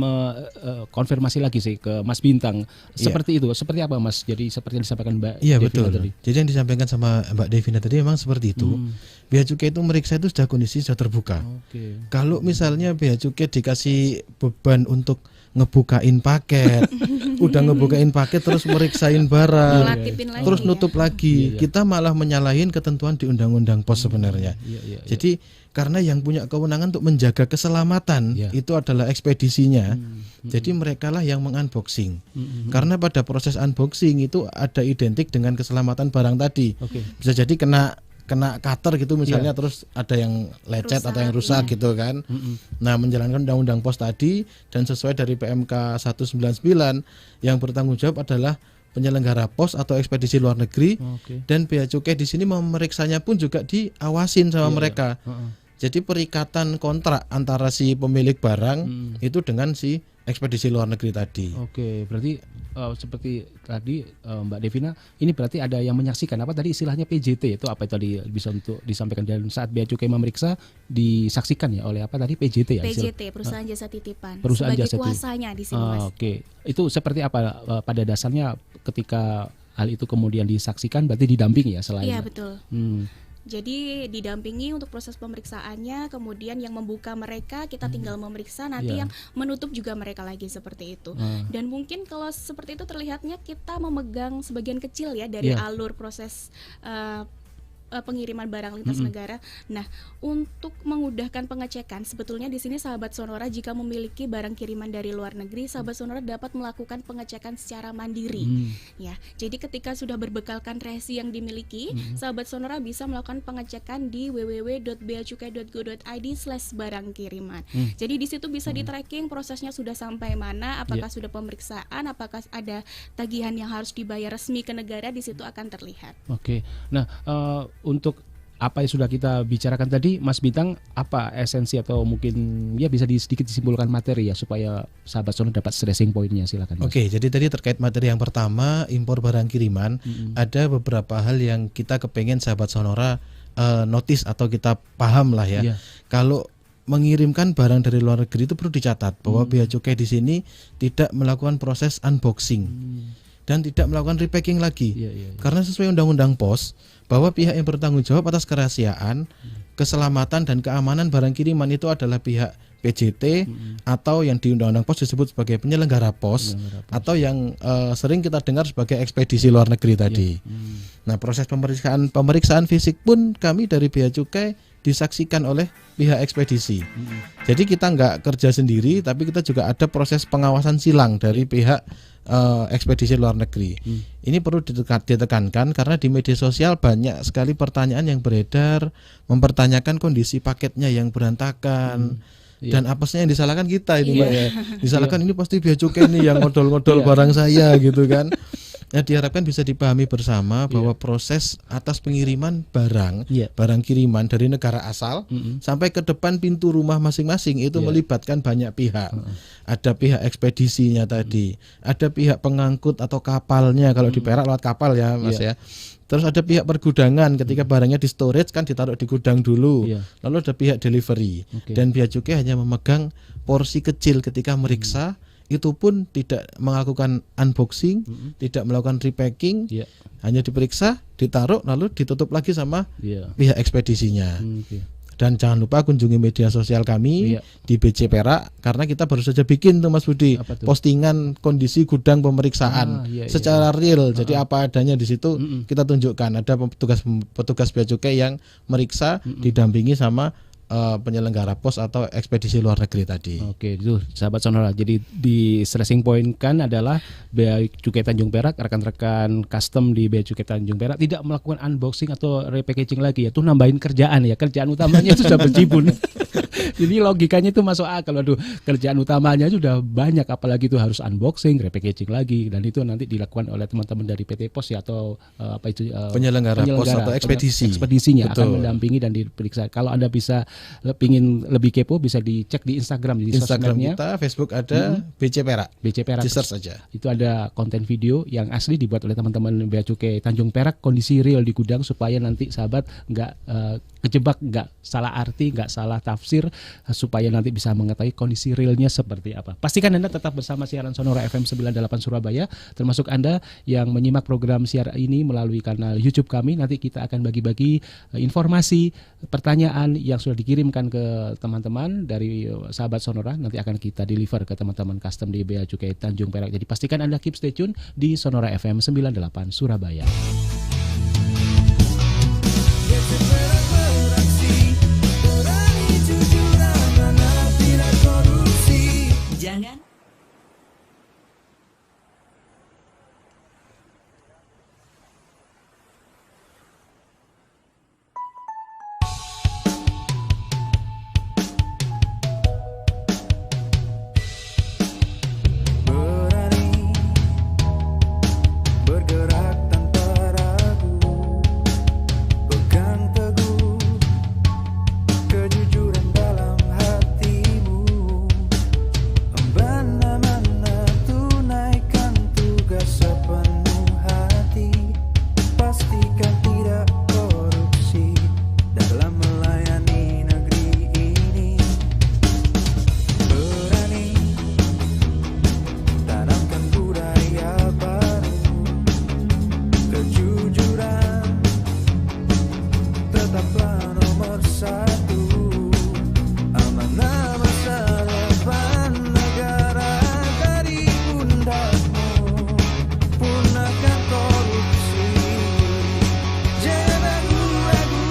Speaker 2: konfirmasi lagi sih ke Mas Bintang. Seperti itu. Seperti apa Mas? Jadi seperti yang disampaikan Mbak
Speaker 3: Iya
Speaker 2: Devina
Speaker 3: betul.
Speaker 2: tadi.
Speaker 3: Jadi yang disampaikan sama Mbak Devina tadi memang seperti itu. Bea cukai itu meriksa itu sudah kondisi sudah terbuka.
Speaker 2: Oke.
Speaker 3: Kalau misalnya bea cukai dikasih beban untuk ngebukain paket, udah ngebukain paket terus meriksain barang,
Speaker 4: Ngelakipin lagi
Speaker 3: terus
Speaker 4: ya.
Speaker 3: nutup lagi,
Speaker 2: Iya, iya.
Speaker 3: kita malah menyalahin ketentuan di Undang-Undang Pos sebenarnya.
Speaker 2: Iya, iya, iya.
Speaker 3: Jadi karena yang punya kewenangan untuk menjaga keselamatan
Speaker 2: Iya.
Speaker 3: itu adalah ekspedisinya. Jadi mereka lah yang mengunboxing. Karena pada proses unboxing itu ada identik dengan keselamatan barang tadi.
Speaker 2: Oke.
Speaker 3: Bisa jadi kena cutter gitu misalnya, terus ada yang lecet
Speaker 4: Rusak,
Speaker 3: atau yang rusak gitu kan. Nah, menjalankan Undang-Undang Pos tadi dan sesuai dari PMK 199 yang bertanggung jawab adalah penyelenggara pos atau ekspedisi luar negeri.
Speaker 2: Oke.
Speaker 3: Dan bea cukai di sini memeriksanya pun juga diawasin sama
Speaker 2: Iya,
Speaker 3: mereka.
Speaker 2: Heeh.
Speaker 3: Jadi perikatan kontrak antara si pemilik barang itu dengan si ekspedisi luar negeri tadi.
Speaker 2: Oke, berarti seperti tadi Mbak Devina, ini berarti ada yang menyaksikan apa tadi istilahnya PJT, itu apa itu tadi bisa untuk disampaikan, dan saat bea cukai memeriksa disaksikan ya oleh apa tadi PJT ya?
Speaker 4: PJT, perusahaan jasa titipan,
Speaker 2: Perusahaan
Speaker 4: sebagai
Speaker 2: jasa titip.
Speaker 4: kuasanya di sini Mas.
Speaker 2: Oke, itu seperti apa pada dasarnya ketika hal itu kemudian disaksikan berarti didampingi ya selain?
Speaker 4: Iya betul.
Speaker 2: Hmm.
Speaker 4: Jadi didampingi untuk proses pemeriksaannya, kemudian yang membuka mereka kita tinggal memeriksa, nanti
Speaker 2: Iya.
Speaker 4: yang menutup juga mereka lagi seperti itu. Dan mungkin kalau seperti itu terlihatnya kita memegang sebagian kecil ya dari
Speaker 2: Iya.
Speaker 4: alur proses pengiriman barang lintas negara. Nah, untuk memudahkan pengecekan, sebetulnya di sini sahabat Sonora jika memiliki barang kiriman dari luar negeri, sahabat Sonora dapat melakukan pengecekan secara mandiri. Ya, jadi ketika sudah berbekalkan resi yang dimiliki, sahabat Sonora bisa melakukan pengecekan di www.beacukai.go.id/barang kiriman. Jadi di situ bisa di-tracking prosesnya sudah sampai mana, apakah sudah pemeriksaan, apakah ada tagihan yang harus dibayar resmi ke negara, di situ akan terlihat.
Speaker 2: Oke. Nah, untuk apa yang sudah kita bicarakan tadi, Mas Bintang, apa esensi atau mungkin ya bisa sedikit disimpulkan materi ya supaya sahabat Sonora dapat stressing pointnya, silakan. Mas.
Speaker 3: Oke, jadi tadi terkait materi yang pertama, impor barang kiriman, ada beberapa hal yang kita kepengen sahabat Sonora notice atau kita paham lah ya.
Speaker 2: Iya.
Speaker 3: Kalau mengirimkan barang dari luar negeri itu perlu dicatat bahwa bea cukai di sini tidak melakukan proses unboxing dan tidak melakukan repacking lagi.
Speaker 2: Iya, iya, iya.
Speaker 3: Karena sesuai Undang-Undang Pos bahwa pihak yang bertanggung jawab atas kerahasiaan, keselamatan dan keamanan barang kiriman itu adalah pihak PJT atau yang di Undang-Undang Pos disebut sebagai penyelenggara pos, atau yang sering kita dengar sebagai ekspedisi luar negeri tadi. Nah, proses pemeriksaan fisik pun kami dari Bea Cukai disaksikan oleh pihak ekspedisi. Jadi kita nggak kerja sendiri, tapi kita juga ada proses pengawasan silang dari pihak ekspedisi luar negeri. Ini perlu ditekankan karena di media sosial banyak sekali pertanyaan yang beredar mempertanyakan kondisi paketnya yang berantakan. Dan apesnya yang disalahkan kita ini Mbak ya. Disalahkan ini pasti bea cukai nih yang ngodol-ngodol barang saya gitu kan. Nah, diharapkan bisa dipahami bersama bahwa proses atas pengiriman barang kiriman dari negara asal sampai ke depan pintu rumah masing-masing itu melibatkan banyak pihak. Ada pihak ekspedisinya tadi, ada pihak pengangkut atau kapalnya, kalau di Perak lewat kapal ya Mas ya. Terus ada pihak pergudangan, ketika barangnya di storage kan ditaruh di gudang dulu. Lalu ada pihak delivery. Dan Bea Cukai hanya memegang porsi kecil ketika meriksa. Itu pun tidak melakukan unboxing, tidak melakukan repacking, hanya diperiksa, ditaruh, lalu ditutup lagi sama pihak ekspedisinya. Dan jangan lupa kunjungi media sosial kami di BC Perak, karena kita baru saja bikin tuh Mas Budi postingan kondisi gudang pemeriksaan secara real. Jadi apa adanya di situ kita tunjukkan. Ada petugas Bea Cukai yang meriksa didampingi sama penyelenggara pos atau ekspedisi luar negeri tadi.
Speaker 2: Oke, itu sahabat Sonora. Jadi di stressing point kan adalah Bea Cukai Tanjung Perak, rekan-rekan custom di Bea Cukai Tanjung Perak tidak melakukan unboxing atau repackaging lagi, yaitu nambahin kerjaan ya. Kerjaan utamanya itu sudah berjibun. Jadi logikanya itu masuk akal. Aduh, kerjaan utamanya sudah banyak, apalagi itu harus unboxing, repackaging lagi, dan itu nanti dilakukan oleh teman-teman dari PT Pos ya, atau
Speaker 3: penyelenggara pos atau
Speaker 2: ekspedisinya
Speaker 3: Betul.
Speaker 2: akan mendampingi dan diperiksa. Kalau Anda bisa pingin lebih kepo, bisa dicek di Instagram, di
Speaker 3: Instagram
Speaker 2: sosmednya.
Speaker 3: kita, Facebook ada BC Perak.
Speaker 2: BC Perak.
Speaker 3: Di-search aja.
Speaker 2: Itu ada konten video yang asli dibuat oleh teman-teman Bea Cukai Tanjung Perak, kondisi real di gudang, supaya nanti sahabat nggak kejebak, nggak salah arti, nggak salah tafsir, supaya nanti bisa mengetahui kondisi realnya seperti apa. Pastikan Anda tetap bersama siaran Sonora FM 98 Surabaya, termasuk Anda yang menyimak program siaran ini melalui kanal YouTube kami. Nanti kita akan bagi-bagi informasi, pertanyaan yang sudah dikirimkan ke teman-teman dari sahabat Sonora, nanti akan kita deliver ke teman-teman custom di Bea Cukai Tanjung Perak. Jadi pastikan Anda keep stay tune di Sonora FM 98 Surabaya.
Speaker 1: Jangan
Speaker 5: berani bergerak tanpa ragu, pegang teguh kejujuran dalam hatimu, mana-mana tunaikan tugas sepenuh hati, pastikan tidak korupsi dalam melayani negeri ini. Berani tanamkan budaya baru, kejujuran tetaplah nomor satu. Amanah masa depan negara dari pundakmu, punahkan korupsi, jangan ragu-ragu.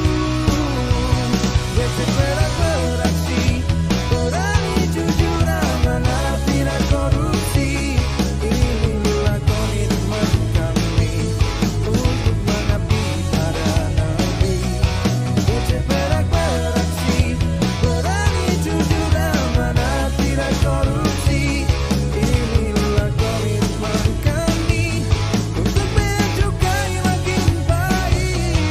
Speaker 5: BC Perak beraksi, berani jujur amanah tidak korupsi. Inilah komitmen kami untuk mengabdi pada negeri. BC Perak beraksi, berani jujur amanah tidak korupsi. Inilah komitmen kami untuk bea cukai makin baik.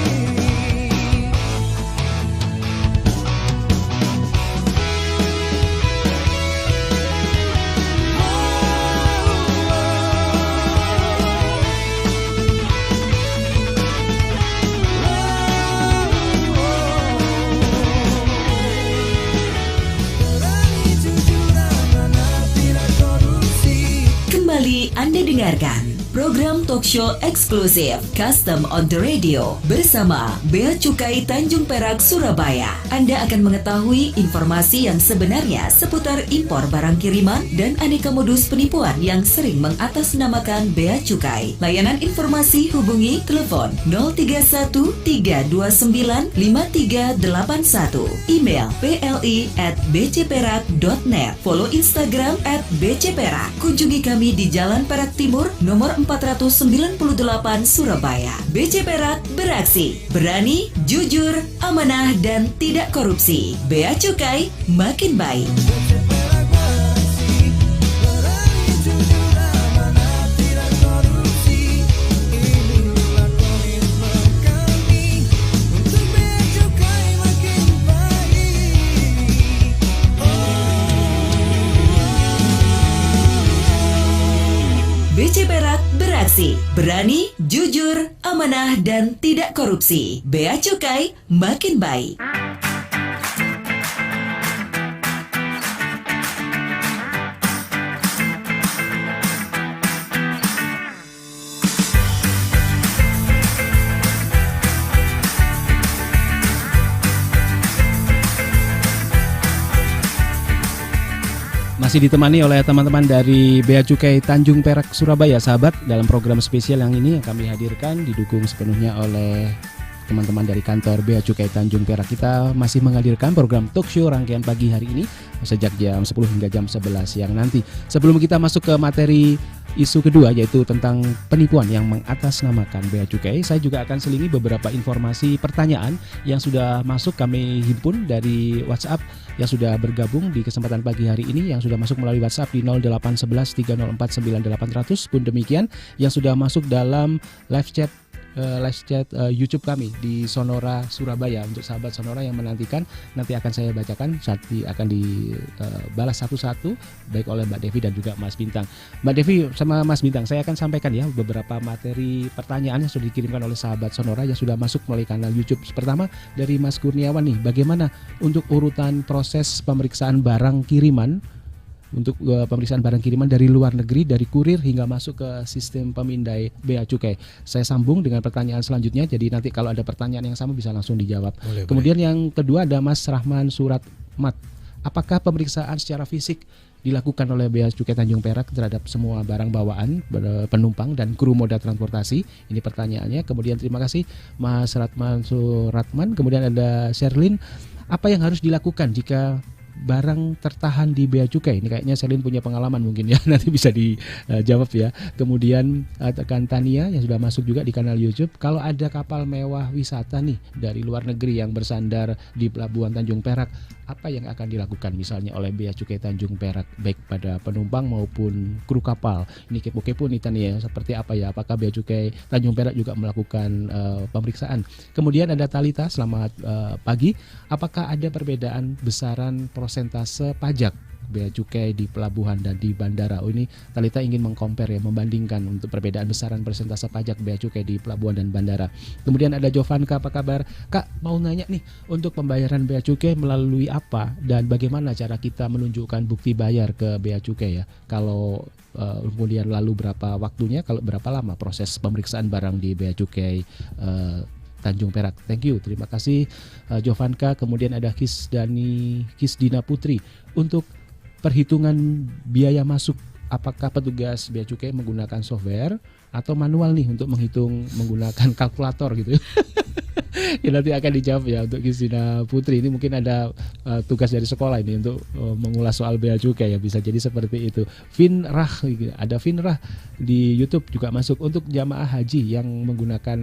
Speaker 5: Berani jujur amanah tidak korupsi.
Speaker 1: kembali Anda dengarkan program talkshow eksklusif Custom on the Radio bersama Bea Cukai Tanjung Perak Surabaya. Anda akan mengetahui informasi yang sebenarnya seputar impor barang kiriman dan aneka modus penipuan yang sering mengatasnamakan Bea Cukai. Layanan informasi hubungi telepon 031 329 5381, email pli@bcperak.net, follow Instagram @bcperak. Kunjungi kami di Jalan Perak Timur nomor 498 Surabaya. BC Perak beraksi, berani, jujur, amanah, dan tidak korupsi. Bea Cukai makin baik.
Speaker 5: BC Perak beraksi, berani jujur amanah tidak korupsi. Inilah komitmen kami untuk bea cukai makin baik.
Speaker 1: BC Perak beraksi, berani, jujur, amanah, dan tidak korupsi. Bea Cukai makin baik.
Speaker 2: Masih ditemani oleh teman-teman dari Bea Cukai Tanjung Perak Surabaya, sahabat, dalam program spesial yang ini yang kami hadirkan didukung sepenuhnya oleh teman-teman dari kantor Bea Cukai Tanjung Perak. Kita masih menghadirkan program talk show rangkaian pagi hari ini sejak jam 10 hingga jam 11 siang nanti. Sebelum kita masuk ke materi isu kedua yaitu tentang penipuan yang mengatasnamakan bea cukai. Saya juga akan selingi beberapa informasi pertanyaan yang sudah masuk kami himpun dari WhatsApp yang sudah bergabung di kesempatan pagi hari ini, yang sudah masuk melalui WhatsApp di 0811 304 9800 pun demikian yang sudah masuk dalam live chat YouTube kami di Sonora Surabaya. Untuk sahabat Sonora yang menantikan, nanti akan saya bacakan, akan dibalas satu-satu baik oleh Mbak Devi dan juga Mas Bintang. Mbak Devi sama Mas Bintang, saya akan sampaikan ya beberapa materi pertanyaan yang sudah dikirimkan oleh sahabat Sonora yang sudah masuk melalui kanal YouTube. Pertama dari Mas Kurniawan nih, bagaimana untuk urutan proses pemeriksaan barang kiriman, untuk pemeriksaan barang kiriman dari luar negeri, dari kurir hingga masuk ke sistem pemindai bea cukai. Saya sambung dengan pertanyaan selanjutnya, jadi nanti kalau ada pertanyaan yang sama bisa langsung dijawab. Kemudian yang kedua ada Mas Rahman Suratmat. Apakah pemeriksaan secara fisik dilakukan oleh Bea Cukai Tanjung Perak terhadap semua barang bawaan, penumpang dan kru moda transportasi? Ini pertanyaannya. Kemudian terima kasih Mas Rahman Suratman. Kemudian ada Sherlyn. Apa yang harus dilakukan jika barang tertahan di bea cukai? Ini kayaknya Selin punya pengalaman mungkin ya, nanti bisa dijawab ya. Kemudian rekan Tania yang sudah masuk juga di kanal YouTube, kalau ada kapal mewah wisata nih dari luar negeri yang bersandar di Pelabuhan Tanjung Perak, apa yang akan dilakukan misalnya oleh Bea Cukai Tanjung Perak baik pada penumpang maupun kru kapal? Ini kepo-kepo nih Tania, seperti apa ya? Apakah Bea Cukai Tanjung Perak juga melakukan pemeriksaan? Kemudian ada Talita, selamat pagi. Apakah ada perbedaan besaran persentase pajak bea cukai di pelabuhan dan di bandara? Oh, ini Talita ingin mengcompare ya, membandingkan untuk perbedaan besaran persentase pajak bea cukai di pelabuhan dan bandara. Kemudian ada Jovanka, apa kabar? Kak, mau nanya nih, untuk pembayaran bea cukai melalui apa dan bagaimana cara kita menunjukkan bukti bayar ke bea cukai ya? Kalau kemudian lalu berapa waktunya, kalau berapa lama proses pemeriksaan barang di bea cukai Tanjung Perak? Thank you, terima kasih Jovanka. Kemudian ada Kisdina Putri. Untuk perhitungan biaya masuk, apakah petugas bea cukai menggunakan software atau manual nih untuk menghitung menggunakan kalkulator gitu? Ya, nanti akan dijawab ya untuk Kisdina Putri. Ini mungkin ada tugas dari sekolah ini untuk mengulas soal bea cukai ya, bisa jadi seperti itu. Finrah, ada Finrah di YouTube juga masuk. Untuk jamaah haji yang menggunakan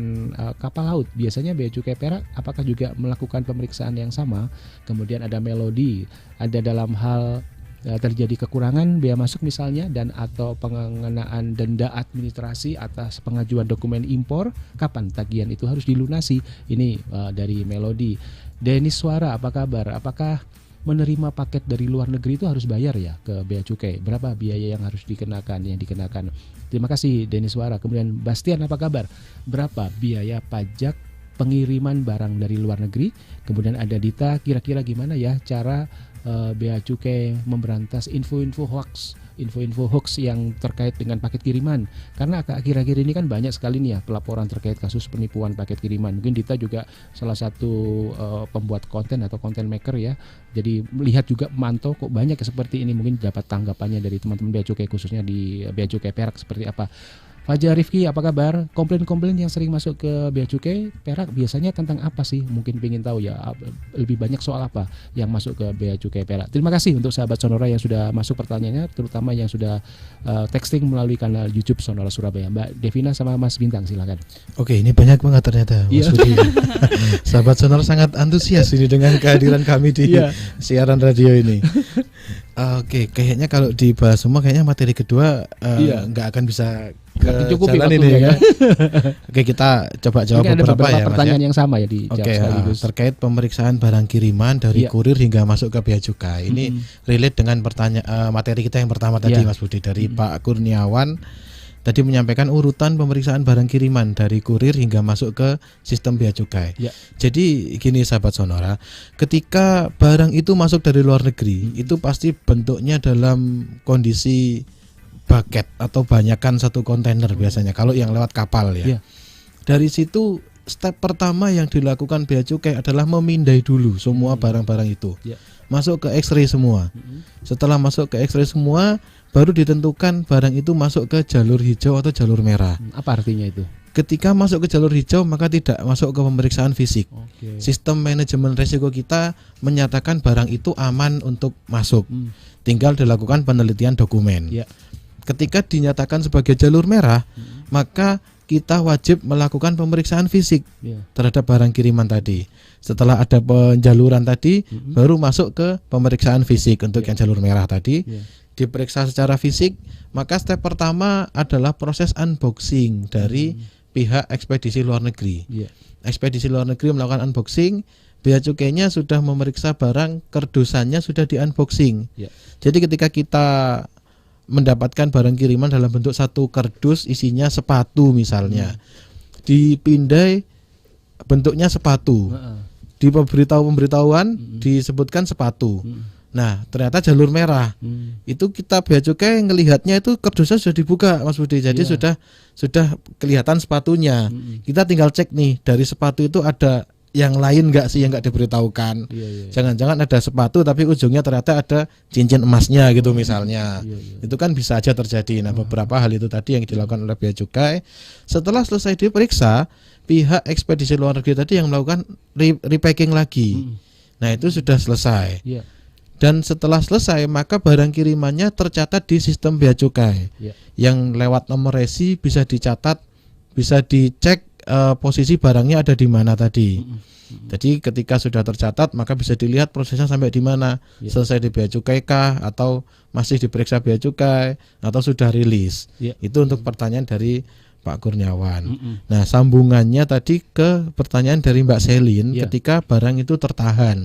Speaker 2: kapal laut, biasanya Bea Cukai Perak apakah juga melakukan pemeriksaan yang sama? Kemudian ada Melody, ada dalam hal terjadi kekurangan bea masuk misalnya dan atau pengenaan denda administrasi atas pengajuan dokumen impor, kapan tagihan itu harus dilunasi? Ini dari Melody. Denis Suara, apa kabar? Apakah menerima paket dari luar negeri itu harus bayar ya ke bea cukai? Berapa biaya yang harus dikenakan? Terima kasih Denis Suara. Kemudian Bastian, apa kabar? Berapa biaya pajak pengiriman barang dari luar negeri? Kemudian ada Dita, kira-kira gimana ya cara Bea Cukai memberantas info-info hoax yang terkait dengan paket kiriman? Karena akhir-akhir ini kan banyak sekali nih ya pelaporan terkait kasus penipuan paket kiriman. Mungkin Dita juga salah satu pembuat konten atau content maker ya. Jadi melihat juga memantau kok banyak seperti ini. Mungkin dapat tanggapannya dari teman-teman Bea Cukai khususnya di Bea Cukai Perak seperti apa. Fajar Rifki, apa kabar? Komplain-komplain yang sering masuk ke Bea Cukai Perak biasanya tentang apa sih? Mungkin pengen tahu ya, lebih banyak soal apa yang masuk ke Bea Cukai Perak. Terima kasih untuk sahabat Sonora yang sudah masuk pertanyaannya, terutama yang sudah texting melalui kanal YouTube Sonora Surabaya. Mbak Devina sama Mas Bintang, silakan.
Speaker 3: Oke, ini banyak banget ternyata Mas Budi. Sahabat Sonora sangat antusias ini dengan kehadiran kami di siaran radio ini. Oke, kayaknya kalau dibahas semua kayaknya materi kedua nggak akan bisa
Speaker 2: cukup
Speaker 3: ini ya. Oke, kita coba jawab beberapa ya,
Speaker 2: pertanyaan
Speaker 3: Mas, ya.
Speaker 2: yang sama ya dijawab sekaligus.
Speaker 3: Terkait pemeriksaan barang kiriman dari kurir hingga masuk ke bea cukai. Ini relate dengan materi kita yang pertama tadi Mas Budi, dari Pak Kurniawan. Tadi menyampaikan urutan pemeriksaan barang kiriman dari kurir hingga masuk ke sistem bea cukai. Jadi gini sahabat Sonora, ketika barang itu masuk dari luar negeri, itu pasti bentuknya dalam kondisi bucket atau banyakan satu kontainer biasanya kalau yang lewat kapal ya. Dari situ step pertama yang dilakukan bea cukai adalah memindai dulu semua barang-barang itu. Masuk ke X-ray semua. Setelah masuk ke X-ray semua, baru ditentukan barang itu masuk ke jalur hijau atau jalur merah.
Speaker 2: Apa artinya itu?
Speaker 3: Ketika masuk ke jalur hijau maka tidak masuk ke pemeriksaan fisik. Sistem manajemen risiko kita menyatakan barang itu aman untuk masuk. Tinggal dilakukan penelitian dokumen. ketika dinyatakan sebagai jalur merah, maka kita wajib melakukan pemeriksaan fisik
Speaker 2: Iya.
Speaker 3: terhadap barang kiriman tadi. Setelah ada penjaluran tadi, baru masuk ke pemeriksaan fisik untuk yang jalur merah tadi.
Speaker 2: Iya.
Speaker 3: Diperiksa secara fisik, maka step pertama adalah proses unboxing dari pihak ekspedisi luar negeri.
Speaker 2: Iya.
Speaker 3: Ekspedisi luar negeri melakukan unboxing, bea cukainya sudah memeriksa barang, kerdusannya sudah di unboxing.
Speaker 2: Iya.
Speaker 3: Jadi ketika kita mendapatkan barang kiriman dalam bentuk satu kardus isinya sepatu misalnya, dipindai bentuknya sepatu,
Speaker 2: Heeh.
Speaker 3: di pemberitahuan disebutkan sepatu. Nah ternyata jalur merah. Itu kita bea cukai ngelihatnya itu kardusnya sudah dibuka, Mas Budi. Jadi
Speaker 2: Iya.
Speaker 3: sudah kelihatan sepatunya. Kita tinggal cek nih, dari sepatu itu ada yang lain nggak sih yang nggak diberitahukan.
Speaker 2: Iya, iya.
Speaker 3: Jangan-jangan ada sepatu tapi ujungnya ternyata ada cincin emasnya gitu misalnya.
Speaker 2: Iya, iya.
Speaker 3: Itu kan bisa aja terjadi. Nah beberapa hal itu tadi yang dilakukan oleh bea cukai. Setelah selesai diperiksa, pihak ekspedisi luar negeri tadi yang melakukan repacking lagi. Nah itu sudah selesai.
Speaker 2: Iya.
Speaker 3: Dan setelah selesai maka barang kirimannya tercatat di sistem bea cukai.
Speaker 2: Iya.
Speaker 3: Yang lewat nomor resi bisa dicatat, bisa dicek posisi barangnya ada di mana tadi. Jadi ketika sudah tercatat maka bisa dilihat prosesnya sampai di mana.
Speaker 2: Ya.
Speaker 3: Selesai di bea cukai kah, atau masih diperiksa bea cukai, atau sudah rilis.
Speaker 2: Ya.
Speaker 3: Itu untuk pertanyaan dari Pak Kurniawan. Nah sambungannya tadi ke pertanyaan dari Mbak Selin
Speaker 2: Ya.
Speaker 3: ketika barang itu tertahan.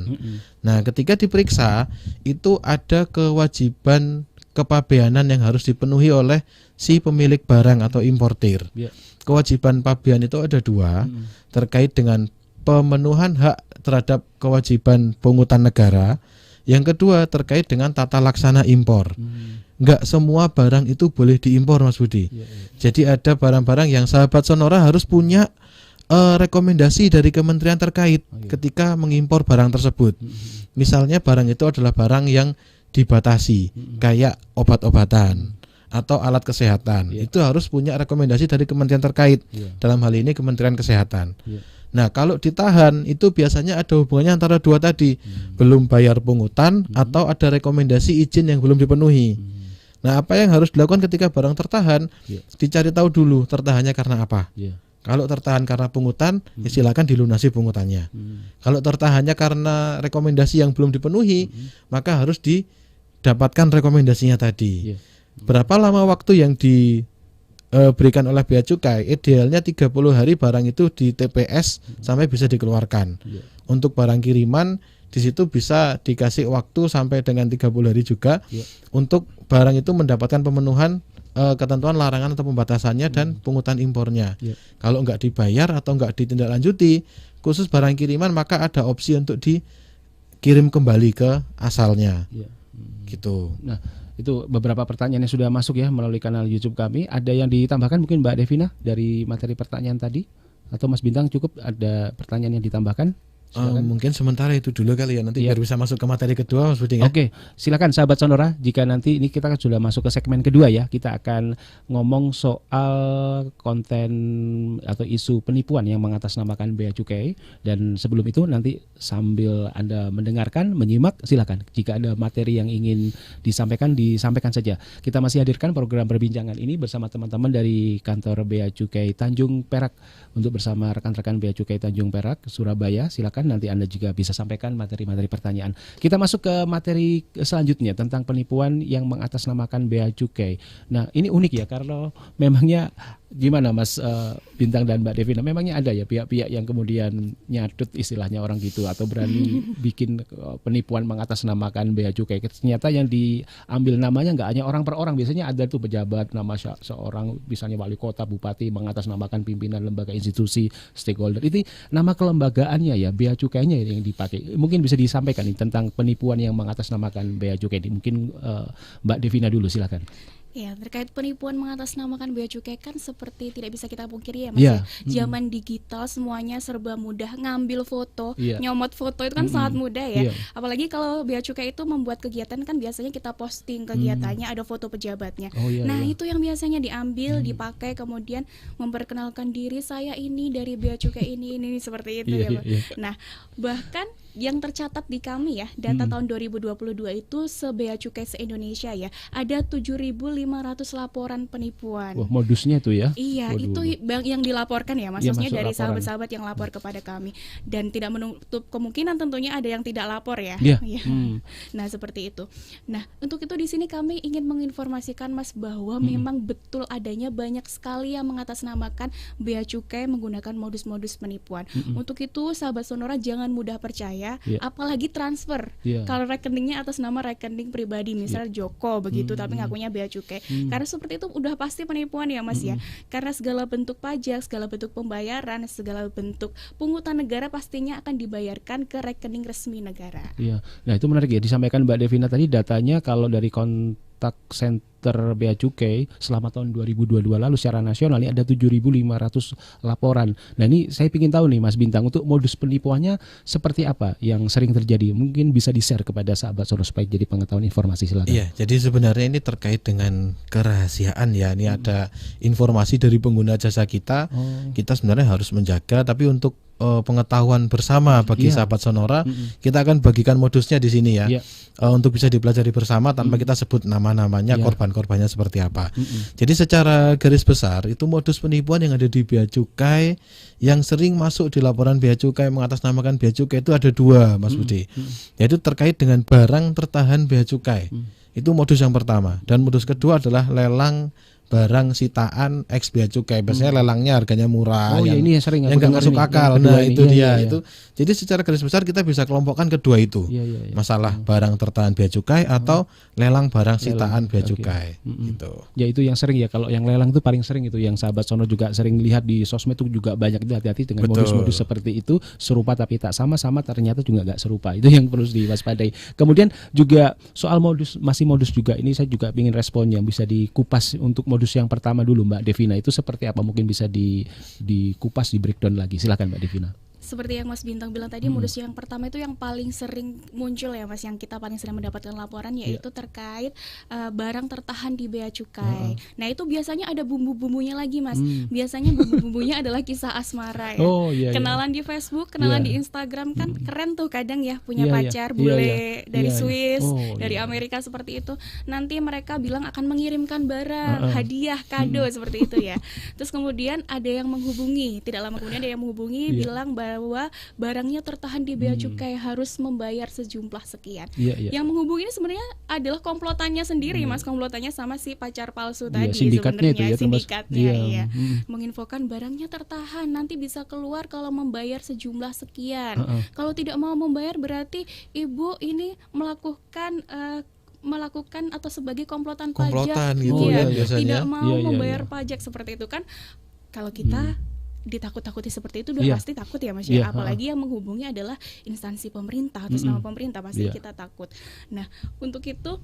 Speaker 3: Nah ketika diperiksa itu ada kewajiban kepabeanan yang harus dipenuhi oleh si pemilik barang atau importir.
Speaker 2: Ya.
Speaker 3: Kewajiban pabean itu ada dua, terkait dengan pemenuhan hak terhadap kewajiban pungutan negara. Yang kedua terkait dengan tata laksana impor. Enggak semua barang itu boleh diimpor, Mas Budi.
Speaker 2: Iya, iya.
Speaker 3: Jadi ada barang-barang yang sahabat Sonora harus punya rekomendasi dari kementerian terkait ketika mengimpor barang tersebut. Misalnya barang itu adalah barang yang dibatasi, kayak obat-obatan atau alat kesehatan.
Speaker 2: Iya.
Speaker 3: Itu harus punya rekomendasi dari kementerian terkait.
Speaker 2: Iya.
Speaker 3: Dalam hal ini Kementerian Kesehatan.
Speaker 2: Iya.
Speaker 3: Nah, kalau ditahan itu biasanya ada hubungannya antara dua tadi, belum bayar pungutan atau ada rekomendasi izin yang belum dipenuhi. Nah, apa yang harus dilakukan ketika barang tertahan?
Speaker 2: Iya.
Speaker 3: Dicari tahu dulu tertahannya karena apa.
Speaker 2: Iya.
Speaker 3: Kalau tertahan karena pungutan, ya silakan dilunasi pungutannya. Kalau tertahannya karena rekomendasi yang belum dipenuhi, maka harus didapatkan rekomendasinya tadi.
Speaker 2: Iya.
Speaker 3: Berapa lama waktu yang diberikan oleh bea cukai? Idealnya 30 hari barang itu di TPS sampai bisa dikeluarkan.
Speaker 2: Iya.
Speaker 3: Untuk barang kiriman di situ bisa dikasih waktu sampai dengan 30 hari juga.
Speaker 2: Iya.
Speaker 3: Untuk barang itu mendapatkan pemenuhan ketentuan larangan atau pembatasannya dan pungutan impornya.
Speaker 2: Iya.
Speaker 3: Kalau nggak dibayar atau nggak ditindaklanjuti khusus barang kiriman, maka ada opsi untuk dikirim kembali ke asalnya.
Speaker 2: Iya.
Speaker 3: Gitu.
Speaker 2: Nah, itu beberapa pertanyaan yang sudah masuk ya melalui kanal YouTube kami. Ada yang ditambahkan mungkin Mbak Devina dari materi pertanyaan tadi? Atau Mas Bintang cukup ada pertanyaan yang ditambahkan? Silakan.
Speaker 3: Mungkin sementara itu dulu kali ya, nanti
Speaker 2: Iya.
Speaker 3: biar bisa masuk ke materi kedua, Mas Budi ya.
Speaker 2: Oke, silakan sahabat Sonora. Jika nanti ini kita sudah masuk ke segmen kedua ya, kita akan ngomong soal konten atau isu penipuan yang mengatasnamakan bea cukai. Dan sebelum itu nanti sambil Anda mendengarkan, menyimak, silakan. Jika ada materi yang ingin disampaikan saja. Kita masih hadirkan program perbincangan ini bersama teman-teman dari kantor Bea Cukai Tanjung Perak untuk bersama rekan-rekan Bea Cukai Tanjung Perak Surabaya. Silakan nanti Anda juga bisa sampaikan materi-materi pertanyaan. Kita masuk ke materi selanjutnya tentang penipuan yang mengatasnamakan bea cukai. Nah, ini unik ya karena memangnya gimana Mas Bintang dan Mbak Devina, memangnya ada ya pihak-pihak yang kemudian nyatut istilahnya orang gitu atau berani bikin penipuan mengatasnamakan bea cukai. Ternyata yang diambil namanya nggak hanya orang per orang, biasanya ada tuh pejabat nama seorang misalnya wali kota, bupati mengatasnamakan pimpinan lembaga institusi stakeholder. Itu nama kelembagaannya ya, bea cukainya yang dipakai. Mungkin bisa disampaikan nih tentang penipuan yang mengatasnamakan bea cukai ini. Mungkin Mbak Devina dulu silakan.
Speaker 4: Ya, terkait penipuan mengatasnamakan bea cukai kan seperti tidak bisa kita pungkiri ya Mas.
Speaker 2: Iya.
Speaker 4: Ya. Zaman digital semuanya serba mudah, ngambil foto,
Speaker 2: Iya.
Speaker 4: nyomot foto itu kan sangat mudah ya.
Speaker 2: Iya.
Speaker 4: Apalagi kalau bea cukai itu membuat kegiatan kan biasanya kita posting kegiatannya ada foto pejabatnya.
Speaker 2: Oh, iya,
Speaker 4: Nah,
Speaker 2: iya.
Speaker 4: itu yang biasanya diambil, dipakai kemudian memperkenalkan diri, saya ini dari bea cukai ini seperti itu
Speaker 2: Iya,
Speaker 4: ya, Pak.
Speaker 2: iya.
Speaker 4: Nah, bahkan yang tercatat di kami ya, data tahun 2022 itu Bea Cukai se-Indonesia ya, ada 7.500 laporan penipuan.
Speaker 2: Wah, modusnya itu ya.
Speaker 4: Iya,
Speaker 2: Waduh.
Speaker 4: itu yang dilaporkan ya, Mas.
Speaker 2: Iya,
Speaker 4: Maksudnya
Speaker 2: masuk
Speaker 4: dari
Speaker 2: laporan.
Speaker 4: sahabat-sahabat yang lapor kepada kami, dan tidak menutup kemungkinan tentunya ada yang tidak lapor ya.
Speaker 2: Iya.
Speaker 4: Iya. Nah, seperti itu. Nah, untuk itu di sini kami ingin menginformasikan Mas bahwa memang betul adanya banyak sekali yang mengatasnamakan bea cukai menggunakan modus-modus penipuan. Untuk itu sahabat Sonora jangan mudah percaya,
Speaker 2: Iya.
Speaker 4: apalagi transfer.
Speaker 2: Iya.
Speaker 4: Kalau rekeningnya atas nama rekening pribadi, misalnya Joko begitu, tapi ngakunya bea cukai. Karena seperti itu udah pasti penipuan ya Mas ya. Karena segala bentuk pajak, segala bentuk pembayaran, segala bentuk pungutan negara pastinya akan dibayarkan ke rekening resmi negara.
Speaker 2: Iya. Nah, itu menarik ya disampaikan Mbak Devina tadi, datanya kalau dari kontak center Bea Cukai selama tahun 2022 lalu secara nasional ini ada 7.500 laporan. Nah, ini saya ingin tahu nih Mas Bintang, untuk modus penipuannya seperti apa yang sering terjadi? Mungkin bisa di-share kepada sahabat Sonora supaya jadi pengetahuan informasi, silakan.
Speaker 3: Iya, jadi sebenarnya ini terkait dengan kerahasiaan ya. Ini ada informasi dari pengguna jasa kita. Kita sebenarnya harus menjaga, tapi untuk pengetahuan bersama bagi
Speaker 2: Iya.
Speaker 3: sahabat Sonora, kita akan bagikan modusnya di sini ya.
Speaker 2: Iya.
Speaker 3: Untuk bisa dipelajari bersama tanpa kita sebut nama-namanya,
Speaker 2: Iya.
Speaker 3: korban-korbannya seperti apa. Jadi secara garis besar itu modus penipuan yang ada di bea cukai yang sering masuk di laporan bea cukai mengatasnamakan bea cukai itu ada dua, Mas Budi. Yaitu terkait dengan barang tertahan bea cukai. Itu modus yang pertama. Dan modus kedua adalah lelang barang sitaan ex bea cukai. Biasanya lelangnya harganya murah,
Speaker 2: Oh, ya, ini yang sering aku
Speaker 3: yang nggak
Speaker 2: dengar
Speaker 3: masuk
Speaker 2: ini,
Speaker 3: akal.
Speaker 2: yang kedua
Speaker 3: Nah,
Speaker 2: ini.
Speaker 3: itu
Speaker 2: Iya,
Speaker 3: dia.
Speaker 2: iya, iya.
Speaker 3: Itu. Jadi secara garis besar kita bisa kelompokkan kedua itu.
Speaker 2: Iya, iya, iya.
Speaker 3: Masalah barang tertahan bea cukai atau lelang barang sitaan bea
Speaker 2: Oke.
Speaker 3: cukai. Gitu.
Speaker 2: Ya, itu yang sering ya, kalau yang lelang itu paling sering itu yang sahabat Sono juga sering lihat di sosmed itu juga banyak. Itu hati-hati dengan
Speaker 3: Betul.
Speaker 2: modus-modus seperti itu, serupa tapi tak sama ternyata juga nggak serupa. Itu yang perlu diwaspadai. Kemudian juga soal modus, masih modus juga ini saya juga ingin respon yang bisa dikupas untuk modus yang pertama dulu Mbak Devina, itu seperti apa, mungkin bisa dikupas, di breakdown lagi, silakan Mbak Devina.
Speaker 4: Seperti yang Mas Bintang bilang tadi, modus yang pertama itu yang paling sering muncul ya Mas, yang kita paling sering mendapatkan laporan yaitu terkait barang tertahan di bea cukai. Nah, itu biasanya ada bumbu-bumbunya lagi Mas. Biasanya bumbu-bumbunya adalah kisah asmara ya.
Speaker 2: Oh, iya, iya.
Speaker 4: Kenalan di Facebook, kenalan
Speaker 2: Iya.
Speaker 4: di Instagram, kan keren tuh kadang ya punya
Speaker 2: Iya, iya.
Speaker 4: pacar
Speaker 2: Iya,
Speaker 4: bule
Speaker 2: iya.
Speaker 4: dari
Speaker 2: Iya, iya.
Speaker 4: Swiss,
Speaker 2: Oh,
Speaker 4: dari
Speaker 2: iya.
Speaker 4: Amerika seperti itu. Nanti mereka bilang akan mengirimkan barang, hadiah, kado seperti itu ya. Terus kemudian ada yang menghubungi, tidak lama kemudian ada yang menghubungi
Speaker 2: Iya.
Speaker 4: bilang bahwa barangnya tertahan di bea cukai harus membayar sejumlah sekian.
Speaker 2: Iya, iya.
Speaker 4: Yang menghubungi ini sebenarnya adalah komplotannya sendiri Mas, komplotannya sama si pacar palsu
Speaker 2: Iya,
Speaker 4: tadi
Speaker 2: sindikatnya itu
Speaker 4: sebenarnya,
Speaker 2: ya, termasuk.
Speaker 4: sindikatnya
Speaker 2: Iya.
Speaker 4: iya. Menginfokan barangnya tertahan, nanti bisa keluar kalau membayar sejumlah sekian. Kalau tidak mau membayar berarti Ibu ini melakukan atau sebagai komplotan
Speaker 3: Komplotan
Speaker 4: pajak.
Speaker 3: gitu
Speaker 4: Iya,
Speaker 3: ya biasanya.
Speaker 4: tidak mau
Speaker 2: Iya, iya,
Speaker 4: membayar
Speaker 2: iya.
Speaker 4: pajak seperti itu kan. Kalau kita ditakut-takuti seperti itu udah
Speaker 2: Iya.
Speaker 4: pasti takut ya Mas
Speaker 2: Iya,
Speaker 4: ya. Apalagi yang menghubungi adalah instansi pemerintah, atas nama pemerintah, pasti
Speaker 2: Iya.
Speaker 4: kita takut. Nah, untuk itu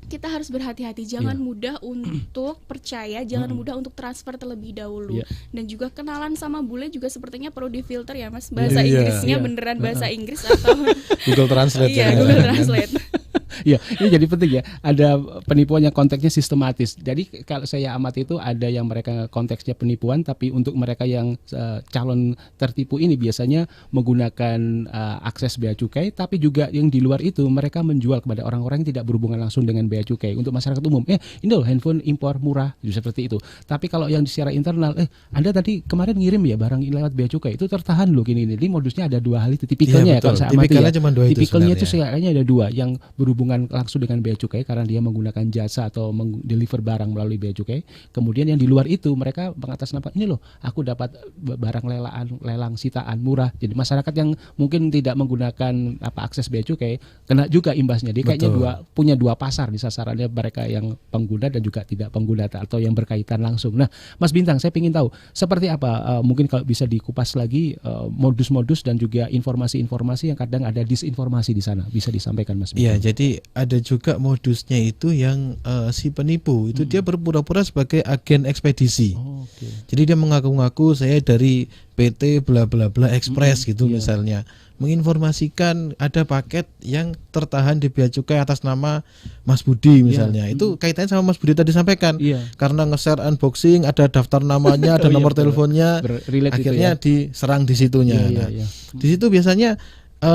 Speaker 4: kita harus berhati-hati, jangan
Speaker 2: Iya.
Speaker 4: mudah untuk percaya, jangan mudah untuk transfer terlebih dahulu.
Speaker 2: Iya.
Speaker 4: Dan juga kenalan sama bule juga sepertinya perlu difilter ya Mas. Bahasa
Speaker 3: Iya.
Speaker 4: Inggrisnya
Speaker 2: Iya.
Speaker 4: beneran bahasa Inggris atau
Speaker 3: Google Translate
Speaker 4: iya
Speaker 3: ya.
Speaker 4: Google Translate.
Speaker 2: Ya, ini jadi penting ya. Ada penipuan yang konteksnya sistematis. Jadi kalau saya amati itu ada yang mereka konteksnya penipuan, tapi untuk mereka yang calon tertipu ini biasanya menggunakan akses bea cukai, tapi juga yang di luar itu mereka menjual kepada orang-orang yang tidak berhubungan langsung dengan bea cukai untuk masyarakat umum. Ini loh handphone impor murah, seperti itu. Tapi kalau yang secara internal, Anda tadi kemarin ngirim ya barang lewat bea cukai itu tertahan loh gini. Jadi modusnya ada dua hal itu tipikalnya
Speaker 3: Iya,
Speaker 2: ya kalau
Speaker 3: betul.
Speaker 2: saya amati
Speaker 3: Tipikalnya
Speaker 2: ya.
Speaker 3: cuma dua itu
Speaker 2: Tipikalnya itu
Speaker 3: sebenarnya.
Speaker 2: kayaknya ada dua, yang berhubungan langsung dengan bea cukai karena dia menggunakan jasa atau deliver barang melalui bea cukai. Kemudian yang di luar itu mereka mengatasnamakan, ini loh aku dapat barang lelang sitaan murah. Jadi masyarakat yang mungkin tidak menggunakan akses bea cukai kena juga imbasnya. Dia kayaknya
Speaker 3: Betul.
Speaker 2: punya dua pasar di sasarannya, mereka yang pengguna dan juga tidak pengguna atau yang berkaitan langsung. Nah, Mas Bintang, saya ingin tahu seperti apa mungkin kalau bisa dikupas lagi modus-modus dan juga informasi-informasi yang kadang ada disinformasi di sana, bisa disampaikan Mas
Speaker 3: Iya,
Speaker 2: Bintang.
Speaker 3: jadi ada juga modusnya itu yang si penipu itu dia berpura-pura sebagai agen ekspedisi.
Speaker 2: Oh, oke.
Speaker 3: Jadi dia mengaku-ngaku saya dari PT bla bla bla Express gitu
Speaker 2: iya.
Speaker 3: misalnya, menginformasikan ada paket yang tertahan di bea cukai atas nama Mas Budi misalnya. Itu kaitannya sama Mas Budi tadi sampaikan.
Speaker 2: Iya.
Speaker 3: Karena nge-share unboxing ada daftar namanya, ada
Speaker 2: Oh, iya,
Speaker 3: nomor
Speaker 2: betul.
Speaker 3: teleponnya,
Speaker 2: Relate itu
Speaker 3: akhirnya
Speaker 2: ya.
Speaker 3: diserang di situnya.
Speaker 2: Iya, iya,
Speaker 3: Nah,
Speaker 2: iya.
Speaker 3: di situ biasanya